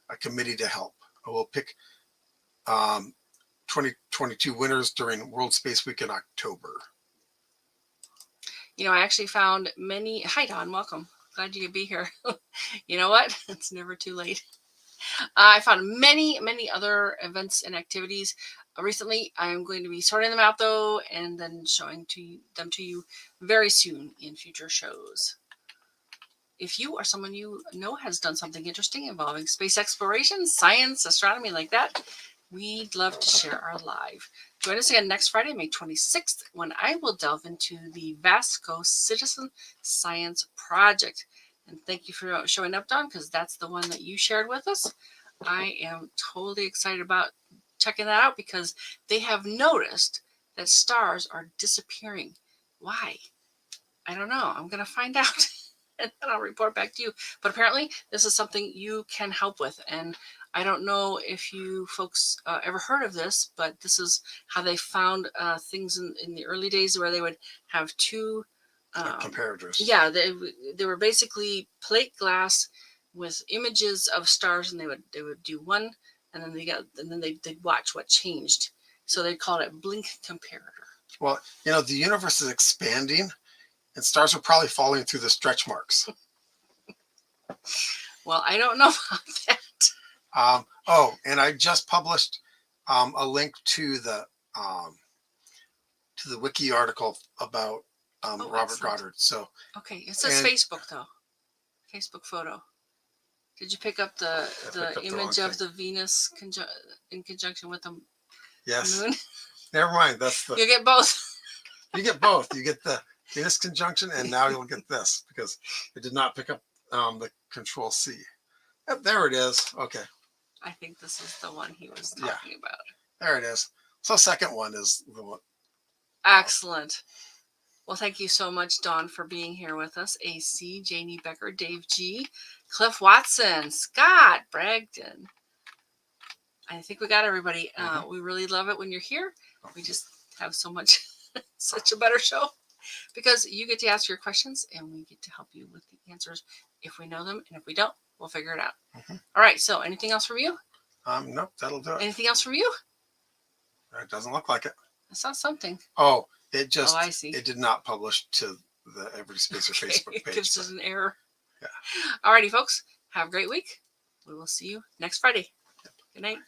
a committee to help. We'll pick 2022 winners during World Space Week in October. You know, I actually found many, hi Don, welcome. Glad you could be here. You know what? It's never too late. I found many other events and activities recently. I'm going to be sorting them out though, and then showing them to you very soon in future shows. If you or someone you know has done something interesting involving space exploration, science, astronomy like that, we'd love to share our live. Join us again next Friday, May 26th, when I will delve into the Vasco Citizen Science Project. And thank you for showing up, Don, because that's the one that you shared with us. I am totally excited about checking that out because they have noticed that stars are disappearing. Why? I don't know. I'm going to find out. And then I'll report back to you. But apparently, this is something you can help with. And I don't know if you folks ever heard of this, but this is how they found things in the early days where they would have two comparators. Yeah, they were basically plate glass with images of stars, and they would do one, and then they'd watch what changed. So they called it blink comparator. Well, you know, the universe is expanding. And stars are probably falling through the stretch marks. Well, I don't know about that. And I just published a link to the wiki article about Robert Goddard. So okay, it says Facebook though. Facebook photo. Did you pick up the image of the Venus in conjunction with the moon? Never mind. That's the. You get both. You get both. You get the Venus conjunction, and now you'll get this because it did not pick up the Control C. Yep, there it is. Okay. I think this is the one he was talking about. There it is. So second one is the one. Excellent. Well, thank you so much, Dawn, for being here with us. AC, Janie Becker, Dave G, Cliff Watson, Scott Bragdon. I think we got everybody. We really love it when you're here. We just have so much, such a better show. Because you get to ask your questions and we get to help you with the answers if we know them. And if we don't, we'll figure it out. All right. So anything else from you? Nope, that'll do it. Anything else from you? It doesn't look like it. I saw something. Oh, it just, I see. It did not publish to the Everyday Spacer Facebook page. It gives us an error. Yeah. All righty, folks. Have a great week. We will see you next Friday. Good night.